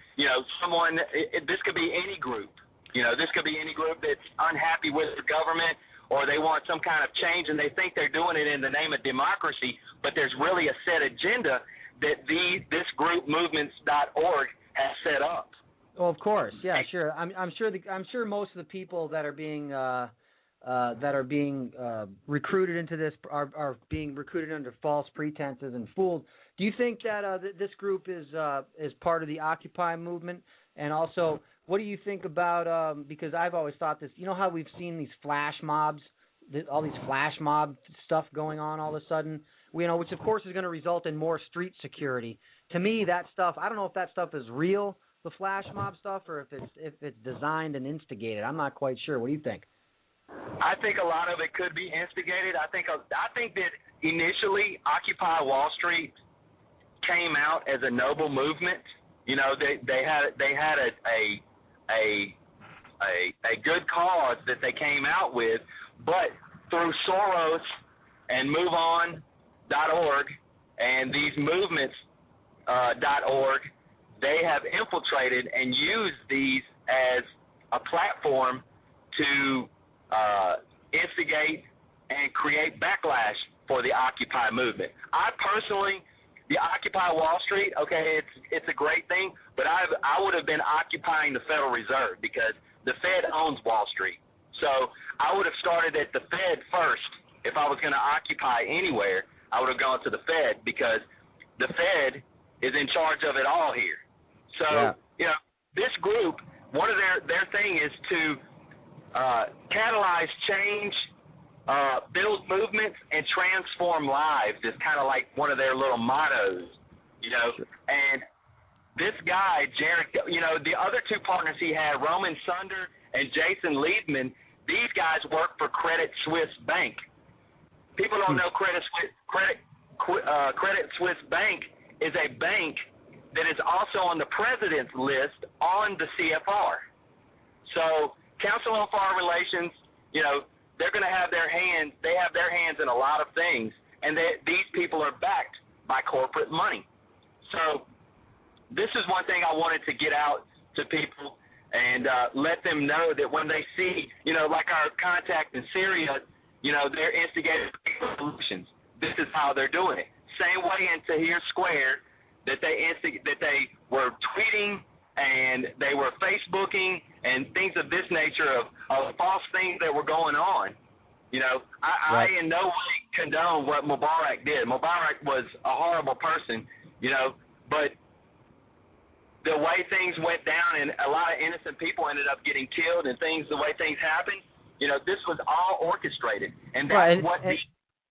someone, this could be any group. This could be any group that's unhappy with the government, or they want some kind of change, and they think they're doing it in the name of democracy, but there's really a set agenda that this group, movements.org, has set up. Well, of course, yeah, sure. I'm sure most of the people that are being recruited into this are being recruited under false pretenses and fooled. Do you think that this group is part of the Occupy movement? And also, what do you think about, because I've always thought this, how we've seen these flash mobs, all these flash mob stuff going on all of a sudden, which of course is going to result in more street security. To me, that stuff, I don't know if that stuff is real, the flash mob stuff, or if it's designed and instigated. I'm not quite sure. What do you think? I think a lot of it could be instigated. I think that initially Occupy Wall Street came out as a noble movement. They had a good cause that they came out with, but through Soros and MoveOn.org and these movements.org, they have infiltrated and used these as a platform to instigate and create backlash for the Occupy movement. I personally, the Occupy Wall Street, okay, it's a great thing, but I would have been occupying the Federal Reserve because the Fed owns Wall Street. So I would have started at the Fed first. If I was going to occupy anywhere, I would have gone to the Fed because the Fed is in charge of it all here. So, this group, one of their thing is to catalyze change, build movements, and transform lives. Is kind of like one of their little mottos, Sure. And this guy, Jared, the other two partners he had, Roman Sunder and Jason Liebman, these guys work for Credit Suisse Bank. People don't know Credit Suisse Bank is a bank that is also on the president's list on the CFR. So Council on Foreign Relations, they're going to have their hands. They have their hands in a lot of things, and these people are backed by corporate money. So this is one thing I wanted to get out to people and let them know that when they see, like our contact in Syria, they're instigating revolutions. This is how they're doing it. Same way in Tahrir Square that they were tweeting and they were Facebooking and things of this nature of false things that were going on. I in no way condone what Mubarak did. Mubarak was a horrible person, but the way things went down and a lot of innocent people ended up getting killed and the way things happened, this was all orchestrated. And that's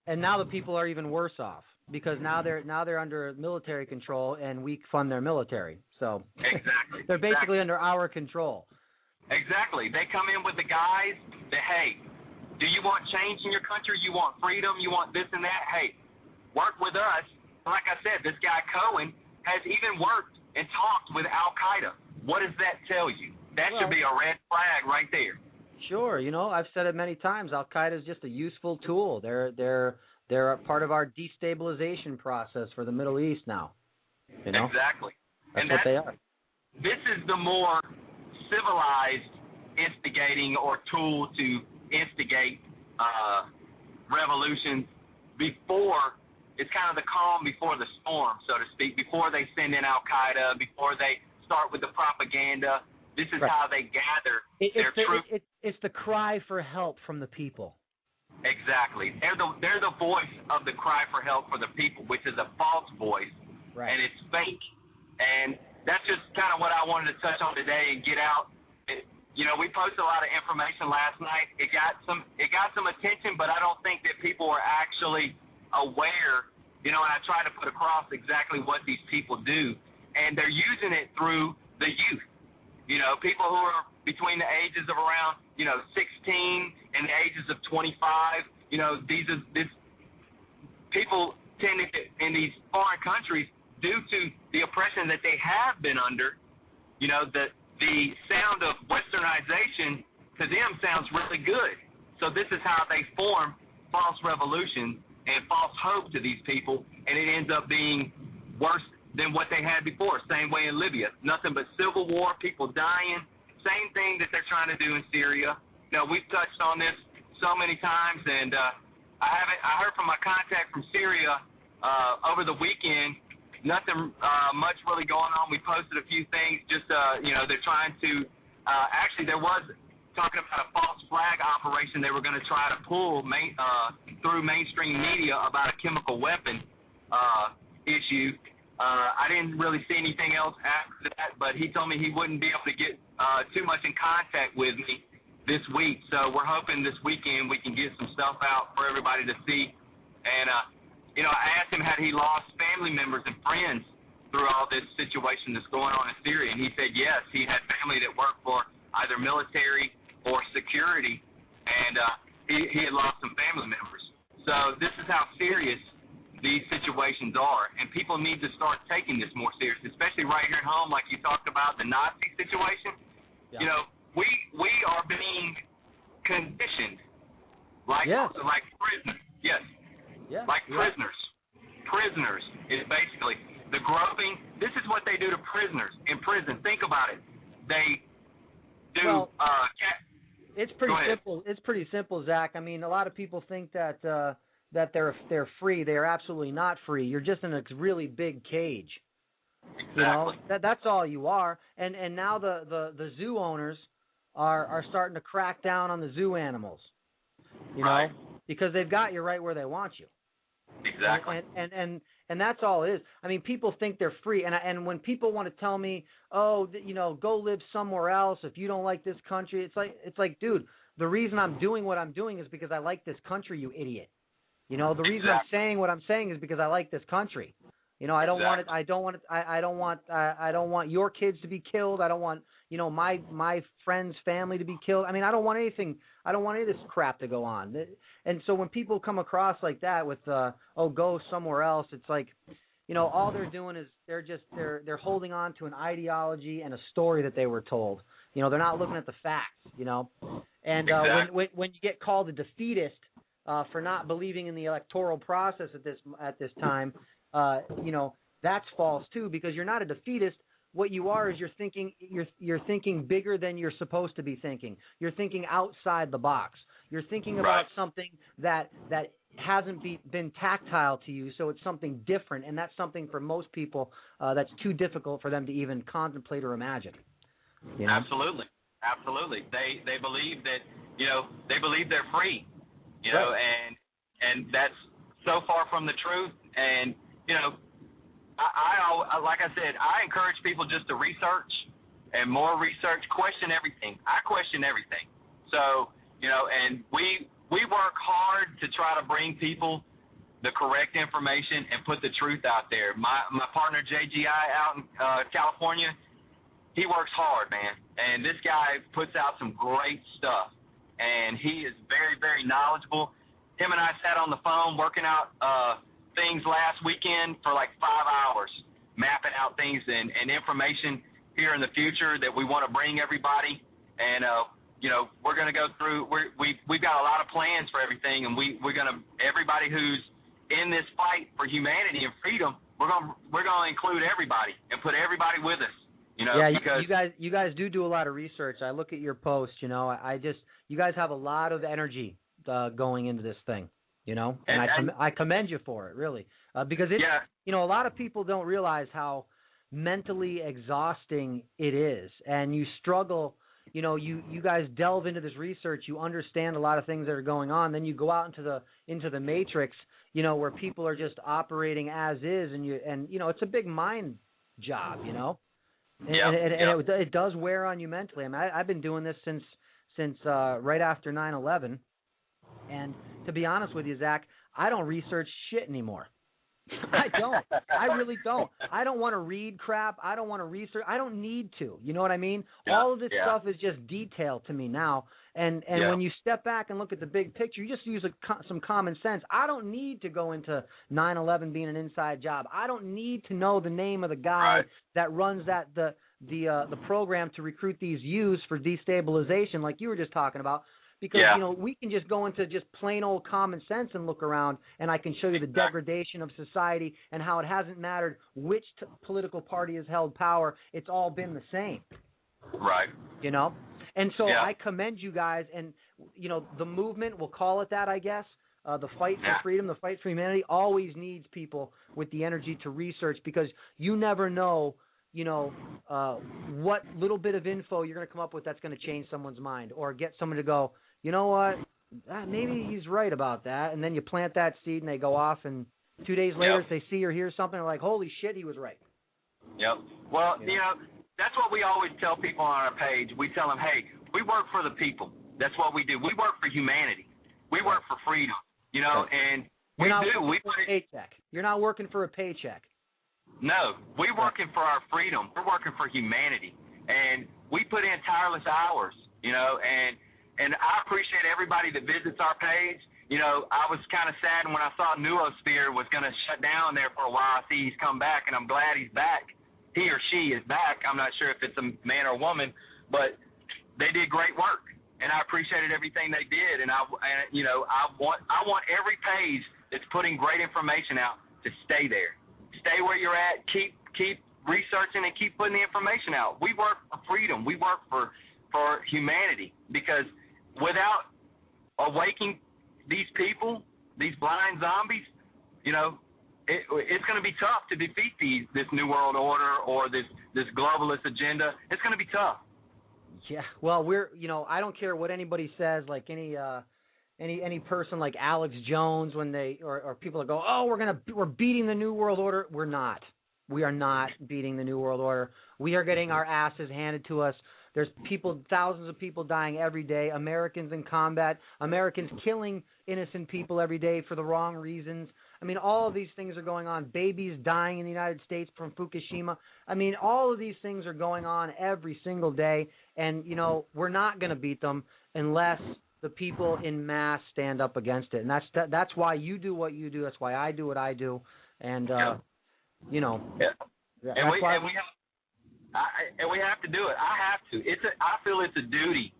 and now the people are even worse off because now they're under military control and we fund their military. So exactly, they're basically under our control. Exactly. They come in with the guys that, hey, do you want change in your country? You want freedom? You want this and that? Hey, work with us. Like I said, this guy Cohen has even worked and talked with Al-Qaeda. What does that tell you? That should be a red flag right there. Sure. I've said it many times. Al-Qaeda is just a useful tool. They're a part of our destabilization process for the Middle East now. Exactly. That's what they are. This is the more civilized instigating or tool to instigate revolutions before, it's kind of the calm before the storm, so to speak, before they send in Al-Qaeda, before they start with the propaganda. This is how they gather their troops. It's the cry for help from the people. Exactly. They're the voice of the cry for help for the people, which is a false voice, and it's fake. And that's just kind of what I wanted to touch on today and get out. We posted a lot of information last night. It got some attention, but I don't think that people are actually aware. And I try to put across exactly what these people do, and they're using it through the youth. People who are between the ages of around 16 and the ages of 25. These people tend to, in these foreign countries, due to the oppression that they have been under, the sound of westernization to them sounds really good. So this is how they form false revolutions and false hope to these people, and it ends up being worse than what they had before. Same way in Libya. Nothing but civil war, people dying. Same thing that they're trying to do in Syria. We've touched on this so many times, and I heard from my contact from Syria over the weekend. Nothing much really going on. We posted a few things. Just they're trying to. Actually, there was talking about a false flag operation they were going to try to pull through mainstream media about a chemical weapon issue. I didn't really see anything else after that, but he told me he wouldn't be able to get too much in contact with me this week. So we're hoping this weekend we can get some stuff out for everybody to see. And, I asked him had he lost family members and friends through all this situation that's going on in Syria, and he said yes, he had family that worked for either military or security, and he had lost some family members. So this is how serious these situations are, and people need to start taking this more serious, especially right here at home, like you talked about the Nazi situation. Yeah. We are being conditioned like prisoners. Yes. Yeah. Like prisoners. Prisoners is basically the groping. This is what they do to prisoners in prison. Think about it. They do. It's pretty simple. It's pretty simple, Zach. I mean, a lot of people think that they're free. They are absolutely not free. You're just in a really big cage. Exactly. That's all you are. And now the zoo owners are starting to crack down on the zoo animals. Because they've got you right where they want you. Exactly. And that's all it is. I mean, people think they're free, and when people want to tell me, go live somewhere else if you don't like this country, it's like, dude, the reason I'm doing what I'm doing is because I like this country, you idiot. The reason I'm saying what I'm saying is because I like this country. I don't want it. I don't want your kids to be killed. I don't want my friends' family to be killed. I mean, I don't want anything. I don't want any of this crap to go on. And so when people come across like that with go somewhere else, it's like, all they're doing is they're holding on to an ideology and a story that they were told. They're not looking at the facts. And when you get called a defeatist for not believing in the electoral process at this time, that's false too, because you're not a defeatist. What you are is you're thinking bigger than you're supposed to be thinking. You're thinking outside the box. You're thinking about something that hasn't been tactile to you, so it's something different, and that's something for most people that's too difficult for them to even contemplate or imagine. Absolutely. They believe that they believe they're free, and that's so far from the truth. And I like I said, I encourage people just to research and more research, question everything. I question everything. So, and we work hard to try to bring people the correct information and put the truth out there. My partner, JGI, out in California, he works hard, man. And this guy puts out some great stuff. And he is very, very knowledgeable. Him and I sat on the phone working out things last weekend for like 5 hours, mapping out things and information here in the future that we want to bring everybody. And, we're going to go through, we've got a lot of plans for everything, and we're going to, everybody who's in this fight for humanity and freedom, we're going to include everybody and put everybody with us. Because you guys do a lot of research. I look at your posts, you guys have a lot of energy going into this thing. You know, and I commend you for it, really, because it's, you know, a lot of people don't realize how mentally exhausting it is, and you struggle. You know, you guys delve into this research, you understand a lot of things that are going on, then you go out into the matrix, you know, where people are just operating as is, and you know, it's a big mind job, you know, and it does wear on you mentally. I mean, I've been doing this since right after 9/11, and to be honest with you, Zach, I don't research shit anymore. I don't. I really don't. I don't want to read crap. I don't want to research. I don't need to. You know what I mean? All of this stuff is just detail to me now. And when you step back and look at the big picture, you just use some common sense. I don't need to go into 9/11 being an inside job. I don't need to know the name of the guy that runs the program to recruit these youths for destabilization, like you were just talking about. Because, you know, we can just go into just plain old common sense and look around, and I can show you the degradation of society and how it hasn't mattered which political party has held power. It's all been the same. Right. You know? And so I commend you guys, and, you know, the movement, we'll call it that, I guess, the fight for freedom, the fight for humanity, always needs people with the energy to research, because you never know, you know, what little bit of info you're going to come up with that's going to change someone's mind or get someone to go, you know what, maybe he's right about that. And then you plant that seed and they go off, and 2 days later if they see or hear something, they're like, holy shit, he was right. Yep. Well, you know, that's what we always tell people on our page. We tell them, hey, we work for the people. That's what we do. We work for humanity. We work for freedom, you know, and we do. We for a paycheck. You're not working for a paycheck. No, we're working for our freedom. We're working for humanity, and we put in tireless hours, you know, and I appreciate everybody that visits our page. You know, I was kind of sad when I saw Noosphere was going to shut down there for a while. I see he's come back, and I'm glad he's back. He or she is back. I'm not sure if it's a man or a woman, but they did great work, and I appreciated everything they did. And I want every page that's putting great information out to stay there. Stay where you're at. Keep researching and keep putting the information out. We work for freedom. We work for humanity, because without awakening these people, these blind zombies, you know, it's going to be tough to defeat this New World Order or this globalist agenda. It's going to be tough. Yeah, well, I don't care what anybody says, like any person like Alex Jones, when they or people that go, oh, we're beating the New World Order. We're not. We are not beating the New World Order. We are getting our asses handed to us. There's thousands of people dying every day, Americans in combat, Americans killing innocent people every day for the wrong reasons. I mean, all of these things are going on. Babies dying in the United States from Fukushima. I mean, all of these things are going on every single day, and, you know, we're not going to beat them unless the people in mass stand up against it. And that's why you do what you do. That's why I do what I do. And, you know. Yeah. And we have to do it. I have to. I feel it's a duty,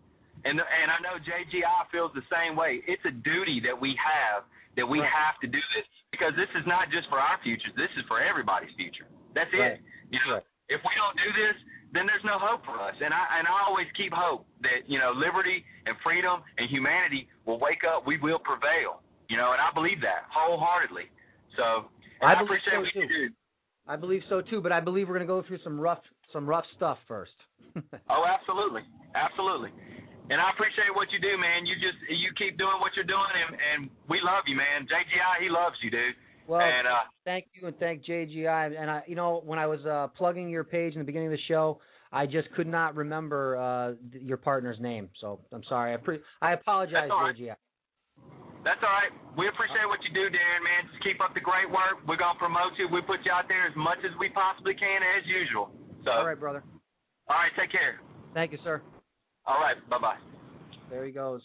and I know JGI feels the same way. It's a duty that we have have to do this, because this is not just for our future. This is for everybody's future. That's it. You know, if we don't do this, then there's no hope for us. And I always keep hope that, you know, liberty and freedom and humanity will wake up. We will prevail. You know, and I believe that wholeheartedly. So I appreciate what you do. I believe so too, but I believe we're going to go through some rough stuff first. Oh, absolutely. And I appreciate what you do, man. You keep doing what you're doing, and we love you, man. JGI, he loves you, dude. Well, thank you, and thank JGI. And I, you know, when I was plugging your page in the beginning of the show, I just could not remember your partner's name. So I'm sorry. I apologize, JGI. That's all right. We appreciate what you do, Darren, man. Just keep up the great work. We're going to promote you. We put you out there as much as we possibly can, as usual. So, all right, brother. All right, take care. Thank you, sir. All right, bye-bye. There he goes.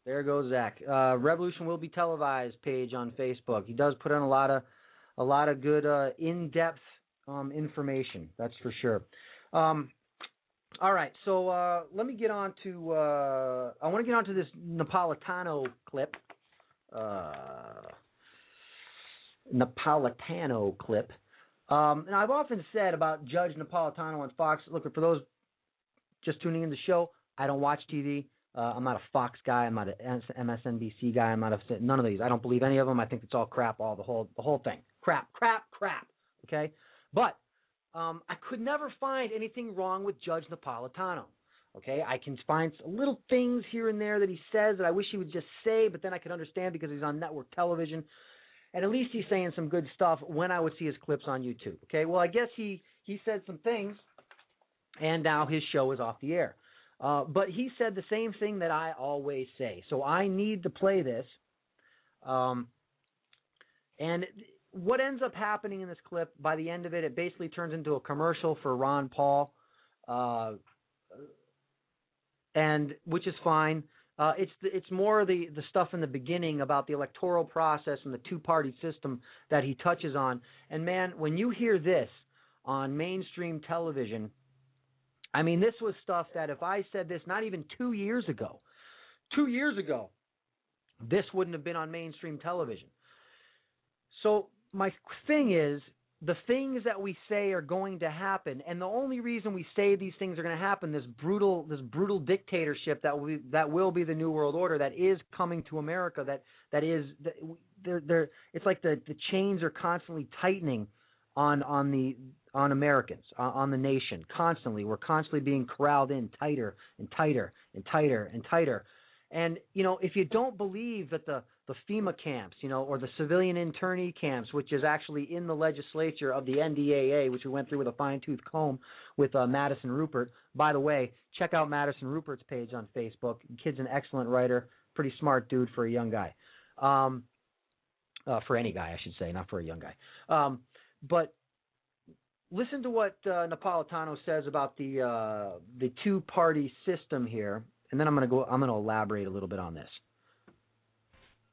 There goes Zach. Revolution Will Be Televised page on Facebook. He does put on a lot of good in-depth information. That's for sure. All right, so let me get on to I want to get on to this Napolitano clip. Napolitano clip. And I've often said about Judge Napolitano on Fox, look, for those just tuning in the show, I don't watch TV. I'm not a Fox guy. I'm not an MSNBC guy. I'm not none of these. I don't believe any of them. I think it's all crap. The whole thing. Crap. Okay, but I could never find anything wrong with Judge Napolitano. Okay, I can find little things here and there that he says that I wish he would just say, but then I could understand because he's on network television, and at least he's saying some good stuff when I would see his clips on YouTube. Okay, well I guess he said some things, and now his show is off the air. But he said the same thing that I always say. So I need to play this. And what ends up happening in this clip, by the end of it, it basically turns into a commercial for Ron Paul, and which is fine. It's more the stuff in the beginning about the electoral process and the two-party system that he touches on. And, man, when you hear this on mainstream television, I mean, this was stuff that if I said this not even 2 years ago, this wouldn't have been on mainstream television. So my thing is, the things that we say are going to happen, and the only reason we say these things are going to happen, this brutal dictatorship that will be the New World Order that is coming to America, it's like the chains are constantly tightening on Americans, on the nation, constantly. We're constantly being corralled in tighter and tighter and tighter and tighter. And, you know, if you don't believe that the FEMA camps, you know, or the civilian internee camps, which is actually in the legislature of the NDAA, which we went through with a fine-tooth comb with Madison Rupert. By the way, check out Madison Rupert's page on Facebook. The kid's an excellent writer, pretty smart dude for a young guy. For any guy, I should say, not for a young guy. But listen to what Napolitano says about the two-party system here, and then I'm going to elaborate a little bit on this.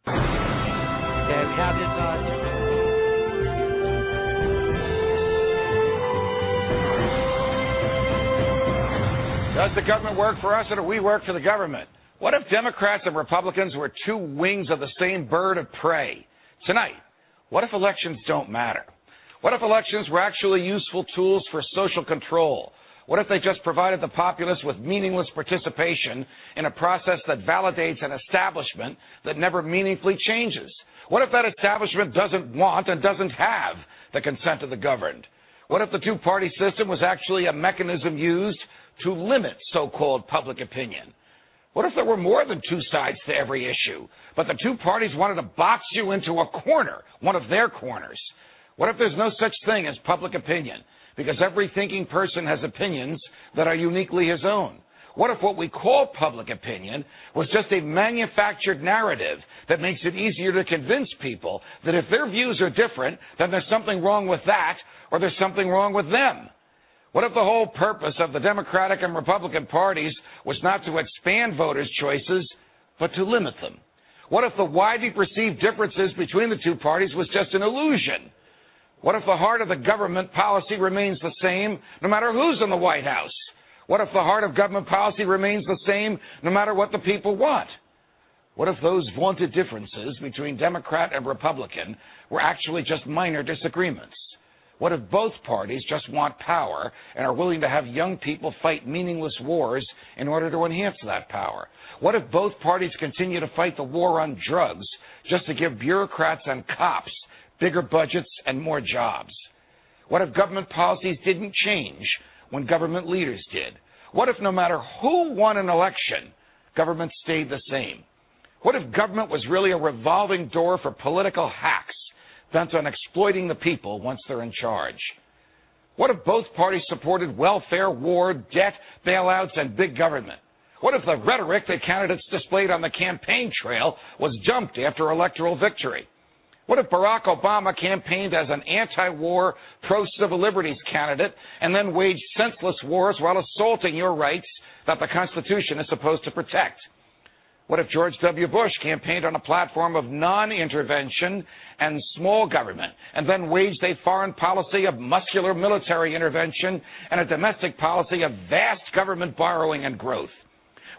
Okay, we have this. Does the government work for us, or do we work for the government? What if Democrats and Republicans were two wings of the same bird of prey? Tonight, what if elections don't matter? What if elections were actually useful tools for social control? What if they just provided the populace with meaningless participation in a process that validates an establishment that never meaningfully changes? What if that establishment doesn't want and doesn't have the consent of the governed? What if the two-party system was actually a mechanism used to limit so-called public opinion? What if there were more than two sides to every issue, but the two parties wanted to box you into a corner, one of their corners? What if there's no such thing as public opinion, because every thinking person has opinions that are uniquely his own? What if what we call public opinion was just a manufactured narrative that makes it easier to convince people that if their views are different, then there's something wrong with that, or there's something wrong with them? What if the whole purpose of the Democratic and Republican parties was not to expand voters' choices, but to limit them? What if the widely perceived differences between the two parties was just an illusion? What if the heart of the government policy remains the same no matter who's in the White House? What if the heart of government policy remains the same no matter what the people want? What if those vaunted differences between Democrat and Republican were actually just minor disagreements? What if both parties just want power and are willing to have young people fight meaningless wars in order to enhance that power? What if both parties continue to fight the war on drugs just to give bureaucrats and cops bigger budgets and more jobs? What if government policies didn't change when government leaders did? What if no matter who won an election, government stayed the same? What if government was really a revolving door for political hacks bent on exploiting the people once they're in charge? What if both parties supported welfare, war, debt, bailouts, and big government? What if the rhetoric that candidates displayed on the campaign trail was dumped after electoral victory? What if Barack Obama campaigned as an anti-war, pro-civil liberties candidate and then waged senseless wars while assaulting your rights that the Constitution is supposed to protect? What if George W. Bush campaigned on a platform of non-intervention and small government and then waged a foreign policy of muscular military intervention and a domestic policy of vast government borrowing and growth?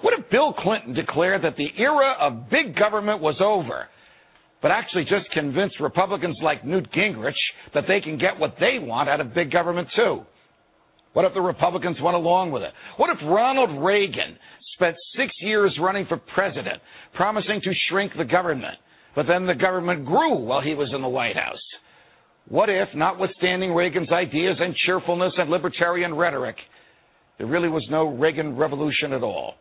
What if Bill Clinton declared that the era of big government was over, but actually just convinced Republicans like Newt Gingrich that they can get what they want out of big government too? What if the Republicans went along with it? What if Ronald Reagan spent 6 years running for president, promising to shrink the government. But then the government grew while he was in the White House. What if, notwithstanding Reagan's ideas and cheerfulness and libertarian rhetoric, there really was no Reagan revolution at all?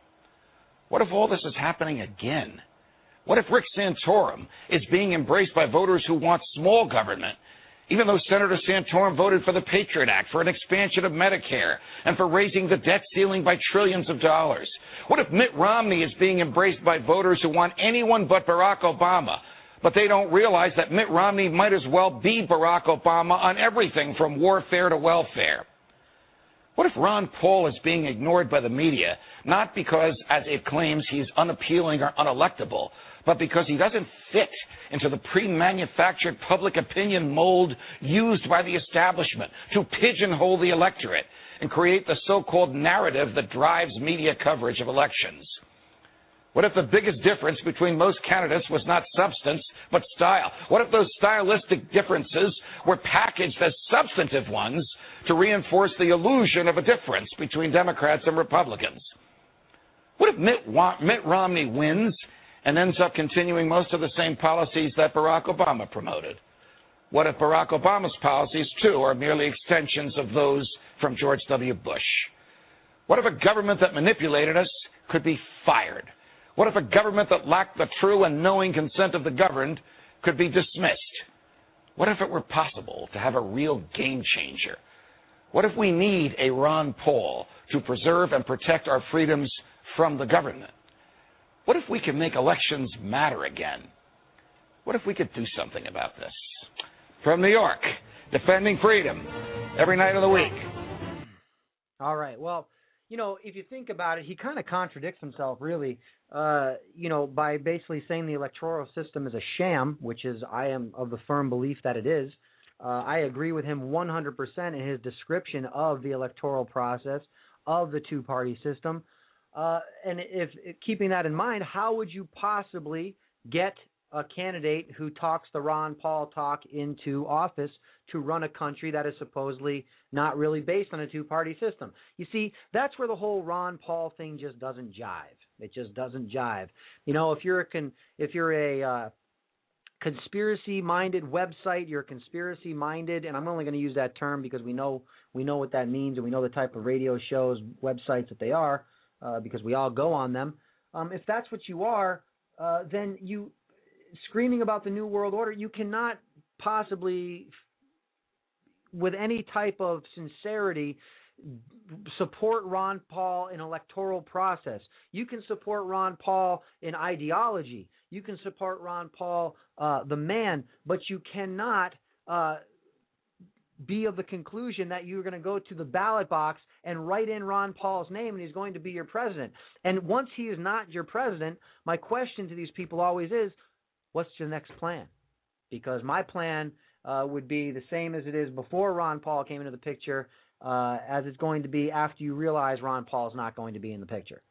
What if all this is happening again? What if Rick Santorum is being embraced by voters who want small government, even though Senator Santorum voted for the Patriot Act, for an expansion of Medicare, and for raising the debt ceiling by trillions of dollars? What if Mitt Romney is being embraced by voters who want anyone but Barack Obama, but they don't realize that Mitt Romney might as well be Barack Obama on everything from warfare to welfare? What if Ron Paul is being ignored by the media, not because, as it claims, he's unappealing or unelectable, but because he doesn't fit into the pre-manufactured public opinion mold used by the establishment to pigeonhole the electorate and create the so-called narrative that drives media coverage of elections? What if the biggest difference between most candidates was not substance, but style? What if those stylistic differences were packaged as substantive ones to reinforce the illusion of a difference between Democrats and Republicans? What if Mitt Romney wins and ends up continuing most of the same policies that Barack Obama promoted? What if Barack Obama's policies, too, are merely extensions of those from George W. Bush? What if a government that manipulated us could be fired? What if a government that lacked the true and knowing consent of the governed could be dismissed? What if it were possible to have a real game changer? What if we need a Ron Paul to preserve and protect our freedoms from the government? What if we could make elections matter again? What if we could do something about this? From New York, defending freedom every night of the week. All right. Well, if you think about it, he kind of contradicts himself, really, by basically saying the electoral system is a sham, which is, I am of the firm belief that it is. I agree with him 100% in his description of the electoral process, of the two-party system. And if keeping that in mind, how would you possibly get a candidate who talks the Ron Paul talk into office to run a country that is supposedly not really based on a two-party system? You see, that's where the whole Ron Paul thing just doesn't jive. It just doesn't jive. If you're a conspiracy-minded website, you're conspiracy-minded, and I'm only going to use that term because we know what that means, and we know the type of radio shows, websites that they are, because we all go on them. If that's what you are, then you screaming about the New World Order, you cannot possibly, with any type of sincerity, support Ron Paul in electoral process. You can support Ron Paul in ideology. You can support Ron Paul, the man, but you cannot be of the conclusion that you're going to go to the ballot box and write in Ron Paul's name and he's going to be your president. And once he is not your president, my question to these people always is, what's your next plan? Because my plan would be the same as it is before Ron Paul came into the picture, as it's going to be after you realize Ron Paul is not going to be in the picture.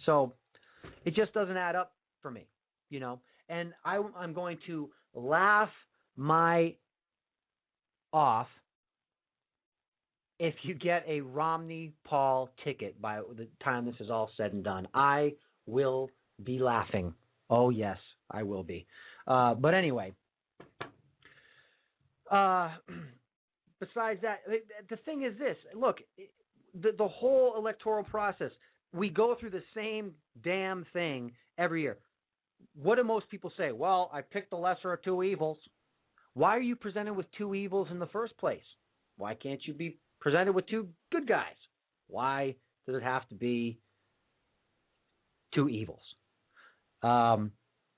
So it just doesn't add up for me, and I'm going to laugh my off if you get a Romney-Paul ticket by the time this is all said and done. I will be laughing. Oh, yes, I will be. But anyway, besides that, the thing is this. Look, the whole electoral process, we go through the same damn thing every year. What do most people say? Well, I picked the lesser of two evils. Why are you presented with two evils in the first place? Why can't you be presented with two good guys? Why does it have to be two evils? And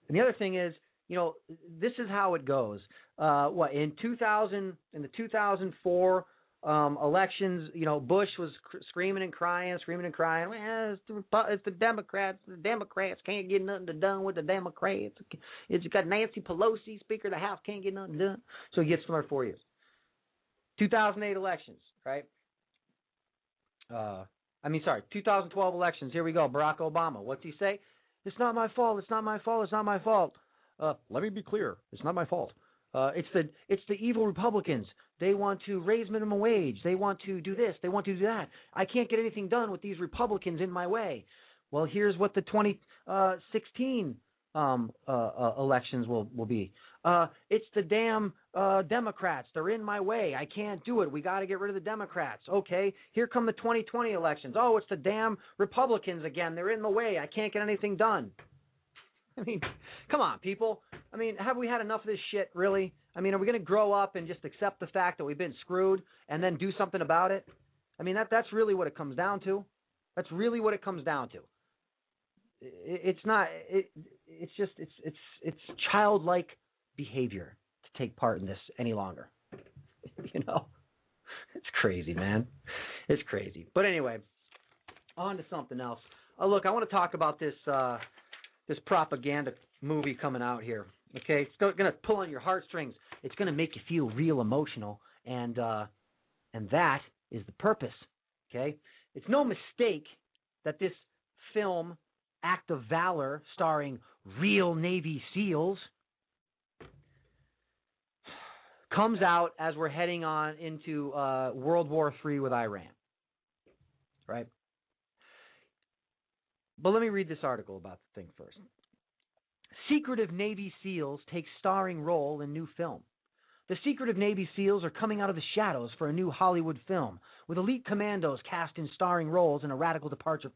the other thing is, this is how it goes. In the 2004 elections, Bush was screaming and crying. Well, it's the Democrats. The Democrats can't get nothing done with the Democrats. It's got Nancy Pelosi, Speaker of the House, can't get nothing done. So he gets another 4 years. 2008 elections, right? 2012 elections. Here we go. Barack Obama. What's he say? It's not my fault. It's not my fault. It's not my fault. Let me be clear. It's not my fault. It's the evil Republicans. They want to raise minimum wage. They want to do this. They want to do that. I can't get anything done with these Republicans in my way. Well, here's what the 2016 elections will be. It's the damn Democrats. They're in my way. I can't do it. We got to get rid of the Democrats. Okay, here come the 2020 elections. Oh, it's the damn Republicans again. They're in the way. I can't get anything done. I mean, come on, people. I mean, have we had enough of this shit, really? I mean, are we going to grow up and just accept the fact that we've been screwed and then do something about it? I mean, that's really what it comes down to. That's really what it comes down to. It's not. It's just. It's childlike behavior to take part in this any longer. You know, it's crazy, man. It's crazy. But anyway, on to something else. Look, I want to talk about this propaganda movie coming out here. Okay, it's going to pull on your heartstrings. It's going to make you feel real emotional, and that is the purpose. Okay, it's no mistake that this film, Act of Valor, starring real Navy SEALs, comes out as we're heading on into World War III with Iran. Right? But let me read this article about the thing first. Secretive Navy SEALs take starring role in new film. The secretive Navy SEALs are coming out of the shadows for a new Hollywood film, with elite commandos cast in starring roles in a radical departure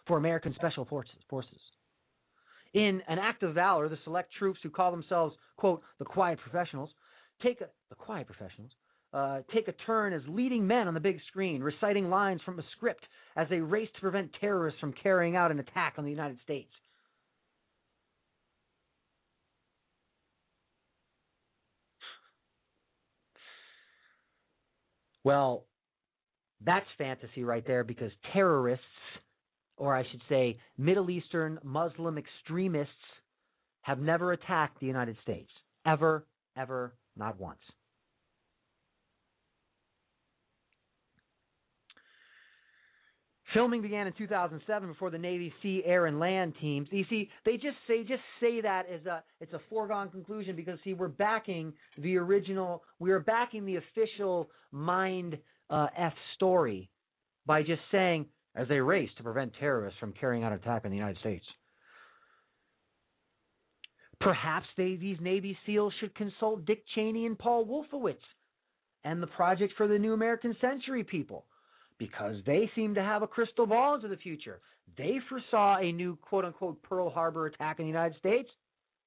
for American Special Forces. In an act of valor, the select troops who call themselves, quote, the quiet professionals, take a turn as leading men on the big screen, reciting lines from a script as they race to prevent terrorists from carrying out an attack on the United States. Well, that's fantasy right there, because terrorists, or I should say Middle Eastern Muslim extremists, have never attacked the United States. Ever, not once. Filming began in 2007 before the Navy Sea, Air, and Land teams. You see, they just say that as it's a foregone conclusion because, see, we're backing the official Mind F story by just saying, as they race to prevent terrorists from carrying out an attack on the United States. Perhaps these Navy SEALs should consult Dick Cheney and Paul Wolfowitz and the Project for the New American Century people, because they seem to have a crystal ball into the future. They foresaw a new, quote-unquote, Pearl Harbor attack in the United States.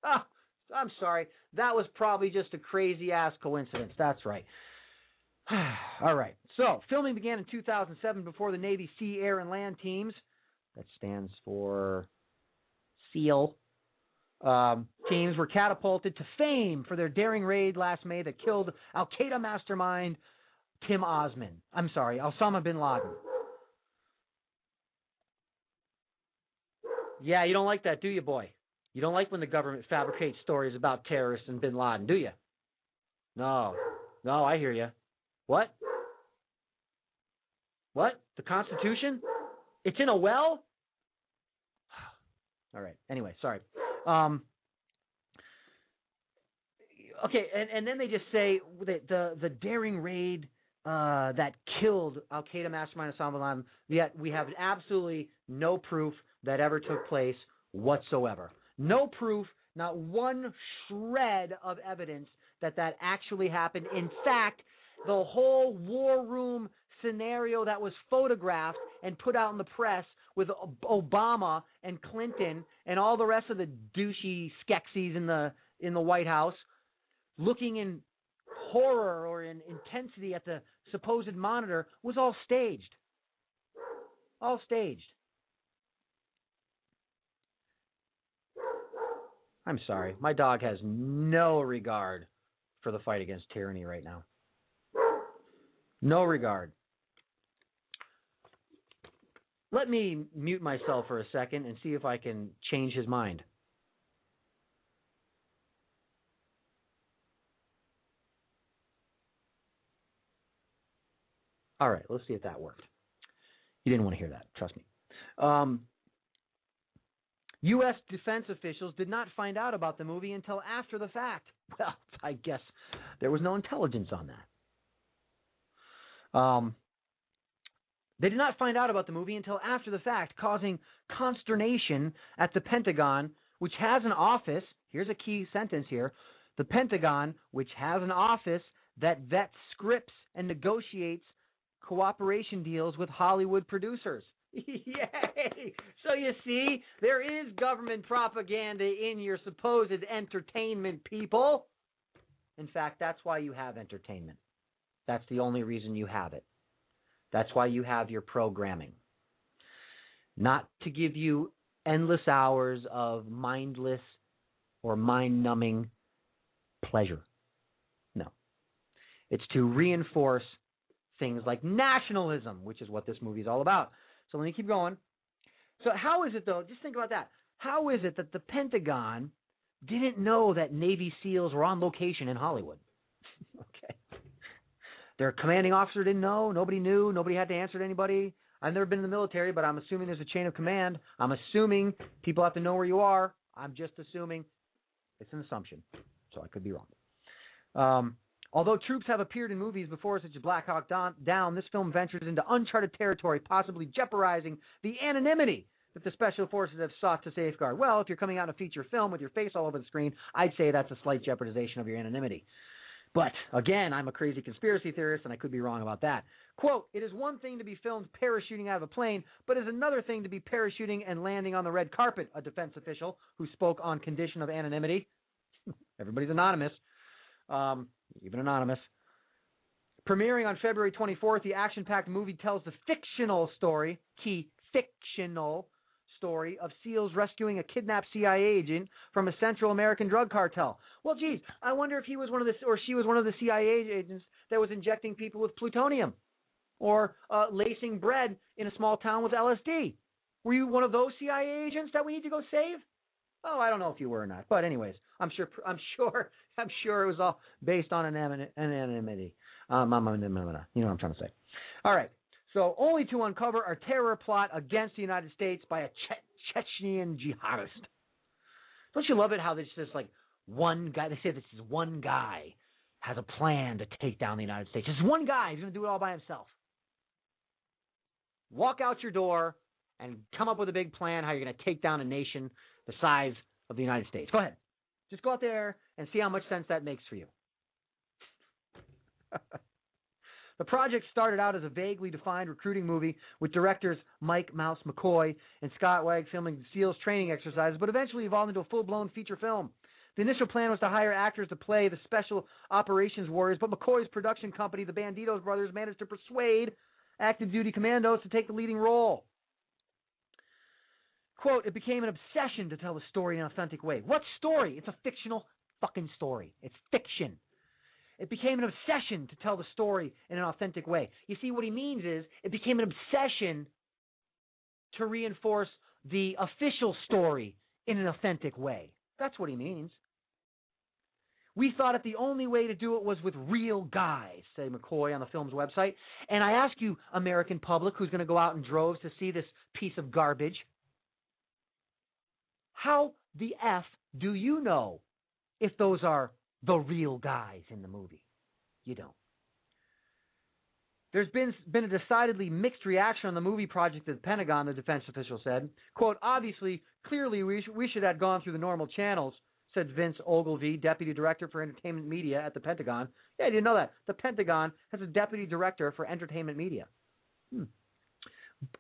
Ah, I'm sorry. That was probably just a crazy-ass coincidence. That's right. All right. So, filming began in 2007 before the Navy Sea, Air, and Land teams, that stands for SEAL, teams were catapulted to fame for their daring raid last May that killed Al-Qaeda mastermind Osama bin Laden. Yeah, you don't like that, do you, boy? You don't like when the government fabricates stories about terrorists and bin Laden, do you? No, I hear you. What? The Constitution? It's in a well? All right. Anyway, sorry. Okay, and then they just say that the daring raid that killed Al-Qaeda mastermind Osama bin Laden, yet we have absolutely no proof that ever took place whatsoever. No proof, not one shred of evidence that actually happened. In fact, the whole war room scenario that was photographed and put out in the press with Obama and Clinton and all the rest of the douchey skexies in the White House looking in horror or in intensity at the supposed monitor was all staged. All staged. I'm sorry. My dog has no regard for the fight against tyranny right now. No regard. Let me mute myself for a second and see if I can change his mind. All right, let's see if that worked. You didn't want to hear that, trust me. U.S. defense officials did not find out about the movie until after the fact. Well, I guess there was no intelligence on that. They did not find out about the movie until after the fact, causing consternation at the Pentagon, which has an office. Here's a key sentence here. The Pentagon, which has an office that vets scripts and negotiates cooperation deals with Hollywood producers. Yay! So you see, there is government propaganda in your supposed entertainment, people. In fact, that's why you have entertainment. That's the only reason you have it. That's why you have your programming. Not to give you endless hours of mindless or mind-numbing pleasure. No. It's to reinforce things like nationalism, which is what this movie is all about. So let me keep going. So how is it, though, just think about that. How is it that the Pentagon didn't know that Navy SEALs were on location in Hollywood? Okay. Their commanding officer didn't know. Nobody knew. Nobody had to answer to anybody. I've never been in the military, but I'm assuming there's a chain of command. I'm assuming people have to know where you are. I'm just assuming. It's an assumption, so I could be wrong. Although troops have appeared in movies before, such as Black Hawk Down, this film ventures into uncharted territory, possibly jeopardizing the anonymity that the special forces have sought to safeguard. Well, if you're coming out in a feature film with your face all over the screen, I'd say that's a slight jeopardization of your anonymity. But, again, I'm a crazy conspiracy theorist, and I could be wrong about that. Quote, it is one thing to be filmed parachuting out of a plane, but it is another thing to be parachuting and landing on the red carpet, a defense official who spoke on condition of anonymity. Everybody's anonymous, even anonymous. Premiering on February 24th, the action-packed movie tells the fictional story, key fictional story, of SEALs rescuing a kidnapped CIA agent from a Central American drug cartel. Well, geez, I wonder if he was one of the, or she was one of the CIA agents that was injecting people with plutonium or lacing bread in a small town with LSD. Were you one of those CIA agents that we need to go save? Oh, I don't know if you were or not, but anyways, I'm sure it was all based on anonymity. You know what I'm trying to say. All right. So only to uncover a terror plot against the United States by a Chechnyan jihadist. Don't you love it how there's just like one guy, they say this is one guy has a plan to take down the United States. Just one guy, he's going to do it all by himself. Walk out your door and come up with a big plan how you're going to take down a nation the size of the United States. Go ahead. Just go out there and see how much sense that makes for you. The project started out as a vaguely defined recruiting movie with directors Mike Mouse McCoy and Scott Wagg filming SEALs training exercises, but eventually evolved into a full-blown feature film. The initial plan was to hire actors to play the special operations warriors, but McCoy's production company, the Banditos brothers, managed to persuade active duty commandos to take the leading role. Quote, it became an obsession to tell the story in an authentic way. What story? It's a fictional fucking story. It's fiction. It became an obsession to tell the story in an authentic way. You see, what he means is it became an obsession to reinforce the official story in an authentic way. That's what he means. We thought that the only way to do it was with real guys, said McCoy on the film's website. And I ask you, American public, who's going to go out in droves to see this piece of garbage, how the F do you know if those are the real guys in the movie? You don't. There's been a decidedly mixed reaction on the movie project at the Pentagon, the defense official said. Quote, obviously, clearly we should have gone through the normal channels, said Vince Ogilvy, Deputy Director for Entertainment Media at the Pentagon. Yeah, I didn't know that. The Pentagon has a Deputy Director for Entertainment Media.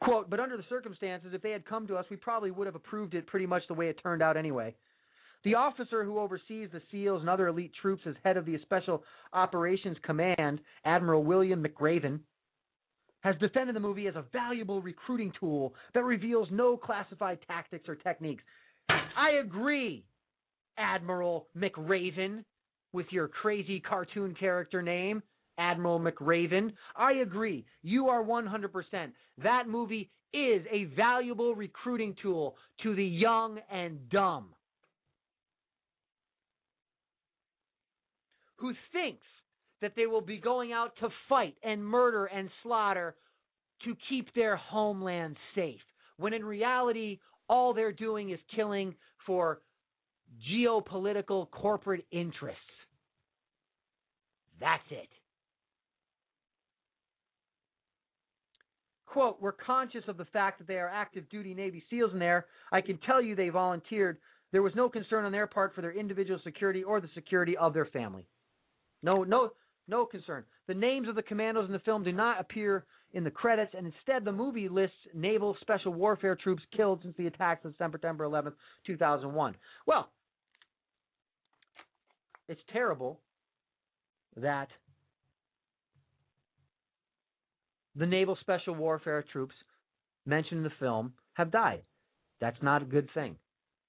Quote, but under the circumstances, if they had come to us, we probably would have approved it pretty much the way it turned out anyway. The officer who oversees the SEALs and other elite troops as head of the Special Operations Command, Admiral William McRaven, has defended the movie as a valuable recruiting tool that reveals no classified tactics or techniques. I agree, Admiral McRaven, with your crazy cartoon character name, Admiral McRaven. I agree. You are 100%. That movie is a valuable recruiting tool to the young and dumb, who thinks that they will be going out to fight and murder and slaughter to keep their homeland safe, when in reality, all they're doing is killing for geopolitical corporate interests. That's it. Quote, we're conscious of the fact that they are active duty Navy SEALs in there. I can tell you they volunteered. There was no concern on their part for their individual security or the security of their family. No concern. The names of the commandos in the film do not appear in the credits, and instead the movie lists naval special warfare troops killed since the attacks on September 11th, 2001. Well, it's terrible that the naval special warfare troops mentioned in the film have died. That's not a good thing.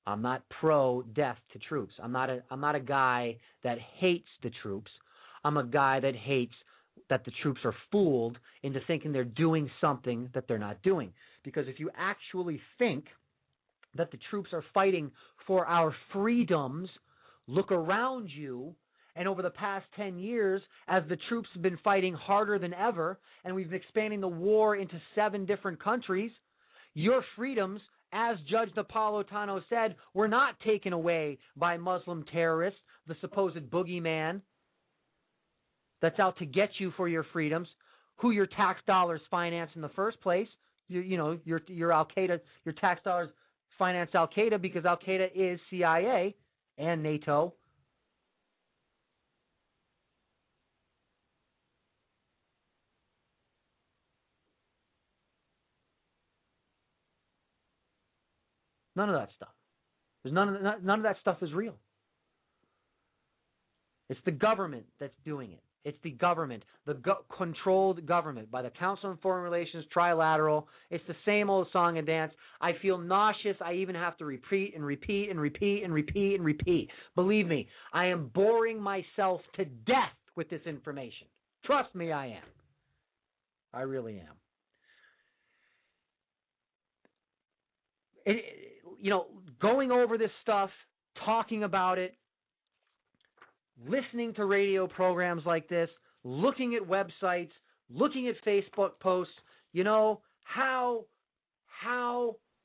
I'm not pro-death to troops. I'm not a guy that hates the troops. I'm a guy that hates that the troops are fooled into thinking they're doing something that they're not doing. Because if you actually think that the troops are fighting for our freedoms, look around you, and over the past 10 years, as the troops have been fighting harder than ever, and we've been expanding the war into 7 different countries, your freedoms, as Judge Napolitano said, were not taken away by Muslim terrorists, the supposed boogeyman that's out to get you for your freedoms, who your tax dollars finance in the first place. Your Al-Qaeda, your tax dollars finance Al-Qaeda because Al-Qaeda is CIA and NATO. None of that stuff. None of that stuff is real. It's the government that's doing it. It's the government, controlled government by the Council on Foreign Relations, trilateral. It's the same old song and dance. I feel nauseous. I even have to repeat and repeat and repeat and repeat and repeat. Believe me, I am boring myself to death with this information. Trust me, I am. I really am. Going over this stuff, talking about it, listening to radio programs like this, looking at websites, looking at Facebook posts, how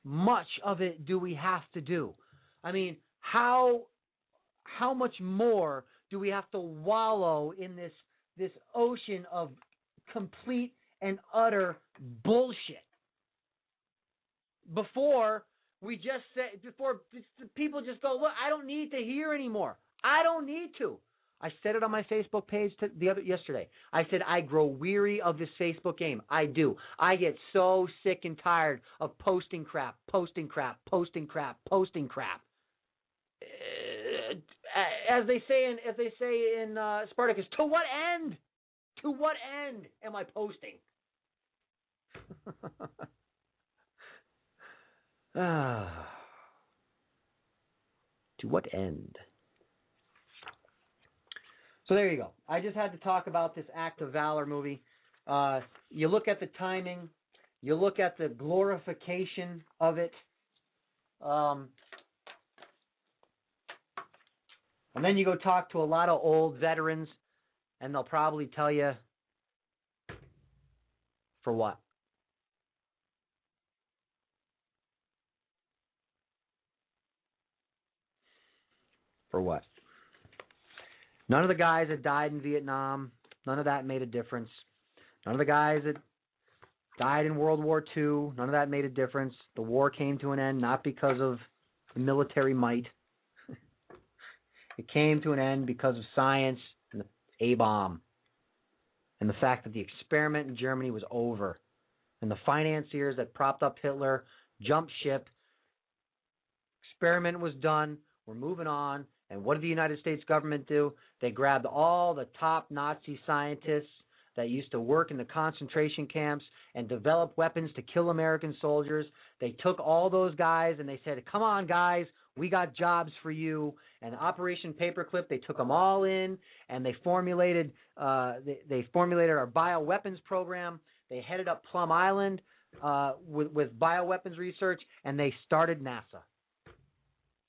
much of it do we have to do? I mean, how much more do we have to wallow in this ocean of complete and utter bullshit? Before people just go, look, I don't need to hear anymore. I don't need to. I said it on my Facebook page yesterday. I said I grow weary of this Facebook game. I do. I get so sick and tired of posting crap. As they say in Spartacus, to what end? To what end am I posting? To what end? So there you go. I just had to talk about this Act of Valor movie. You look at the timing. You look at the glorification of it. And then you go talk to a lot of old veterans, and they'll probably tell you, for what? For what? None of the guys that died in Vietnam, none of that made a difference. None of the guys that died in World War II, none of that made a difference. The war came to an end not because of the military might. It came to an end because of science and the A-bomb and the fact that the experiment in Germany was over. And the financiers that propped up Hitler jumped ship. Experiment was done. We're moving on. And what did the United States government do? They grabbed all the top Nazi scientists that used to work in the concentration camps and develop weapons to kill American soldiers. They took all those guys and they said, come on, guys, we got jobs for you. And Operation Paperclip, they took them all in and they formulated our bioweapons program. They headed up Plum Island with bioweapons research, and they started NASA.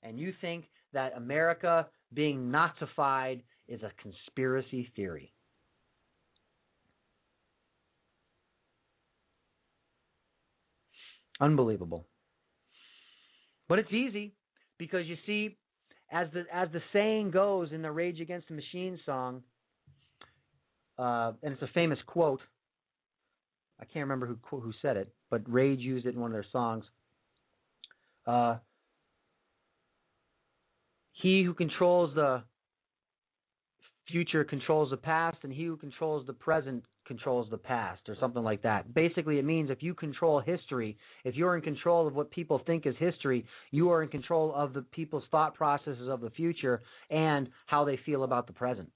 And you think that America being Nazified is a conspiracy theory. Unbelievable. But it's easy because you see, as the saying goes in the Rage Against the Machine song, and it's a famous quote. I can't remember who said it, but Rage used it in one of their songs. He who controls the future controls the past, and he who controls the present controls the past, or something like that. Basically, it means if you control history, if you're in control of what people think is history, you are in control of the people's thought processes of the future and how they feel about the present.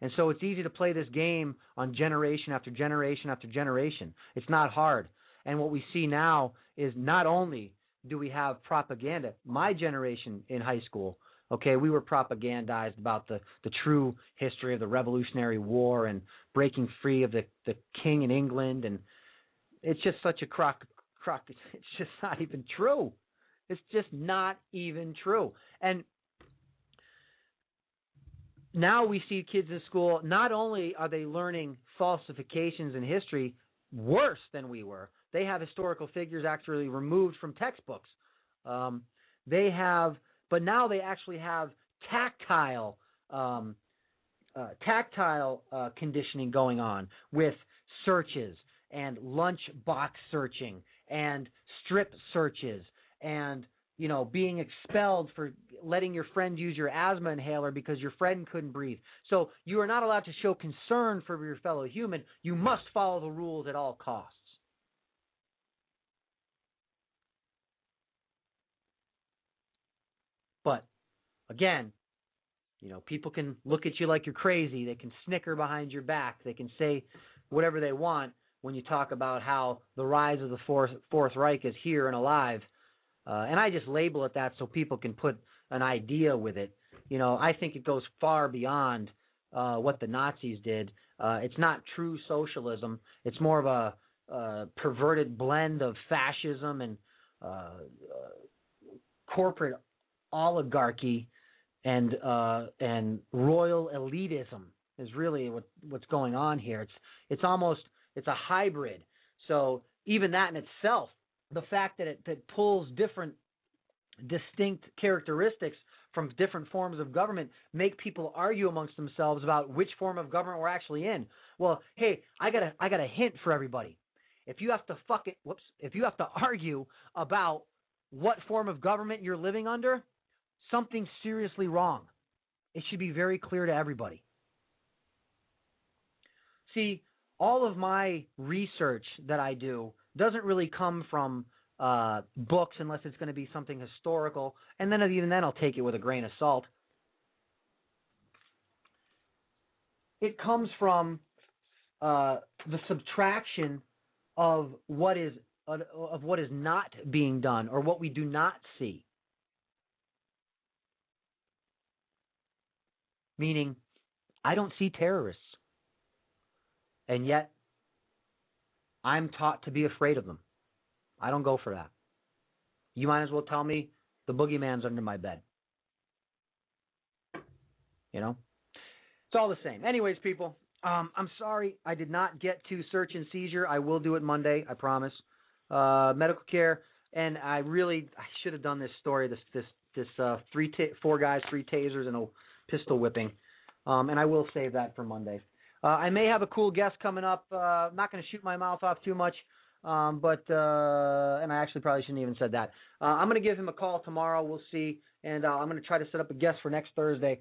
And so it's easy to play this game on generation after generation after generation. It's not hard. And what we see now is not only do we have propaganda, my generation in high school, okay, we were propagandized about the true history of the Revolutionary War and breaking free of the king in England. And it's just such a crock. It's just not even true. It's just not even true. And now we see kids in school, not only are they learning falsifications in history worse than we were, they have historical figures actually removed from textbooks. But now they actually have tactile conditioning going on with searches and lunch box searching and strip searches and, you know, being expelled for letting your friend use your asthma inhaler because your friend couldn't breathe. So you are not allowed to show concern for your fellow human. You must follow the rules at all costs. But again, you know, people can look at you like you're crazy. They can snicker behind your back. They can say whatever they want when you talk about how the rise of the Fourth Reich is here and alive. And I just label it that so people can put an idea with it. You know, I think it goes far beyond what the Nazis did. It's not true socialism. It's more of a perverted blend of fascism and corporate oligarchy and royal elitism is really what's going on here. It's a hybrid. So even that in itself, the fact that it pulls different distinct characteristics from different forms of government make people argue amongst themselves about which form of government we're actually in. Well, hey, I got a hint for everybody. If you have to argue about what form of government you're living under, something's seriously wrong. It should be very clear to everybody. See, all of my research that I do doesn't really come from books unless it's going to be something historical, and then even then I'll take it with a grain of salt. It comes from the subtraction of what is not being done or what we do not see. Meaning, I don't see terrorists, and yet I'm taught to be afraid of them. I don't go for that. You might as well tell me the boogeyman's under my bed. You know? It's all the same. Anyways, people, I'm sorry I did not get to search and seizure. I will do it Monday, I promise. Medical care, and I should have done this story, this 4 guys, 3 tasers, and a pistol whipping. And I will save that for Monday. I may have a cool guest coming up. I'm not going to shoot my mouth off too much, but I actually probably shouldn't even said that. I'm going to give him a call tomorrow. We'll see, and I'm going to try to set up a guest for next Thursday.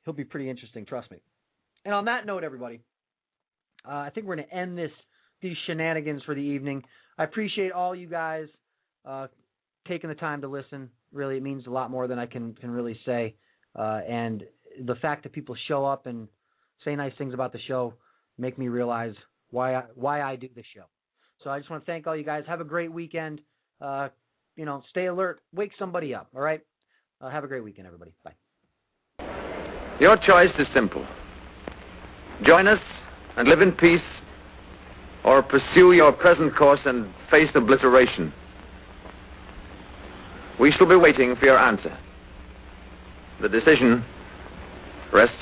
He'll be pretty interesting, trust me. And on that note, everybody, I think we're going to end these shenanigans for the evening. I appreciate all you guys taking the time to listen. Really, it means a lot more than I can really say. And the fact that people show up and say nice things about the show make me realize why I do this show. So I just want to thank all you guys. Have a great weekend. Stay alert. Wake somebody up. All right. Have a great weekend, everybody. Bye. Your choice is simple. Join us and live in peace, or pursue your present course and face obliteration. We shall be waiting for your answer. The decision rests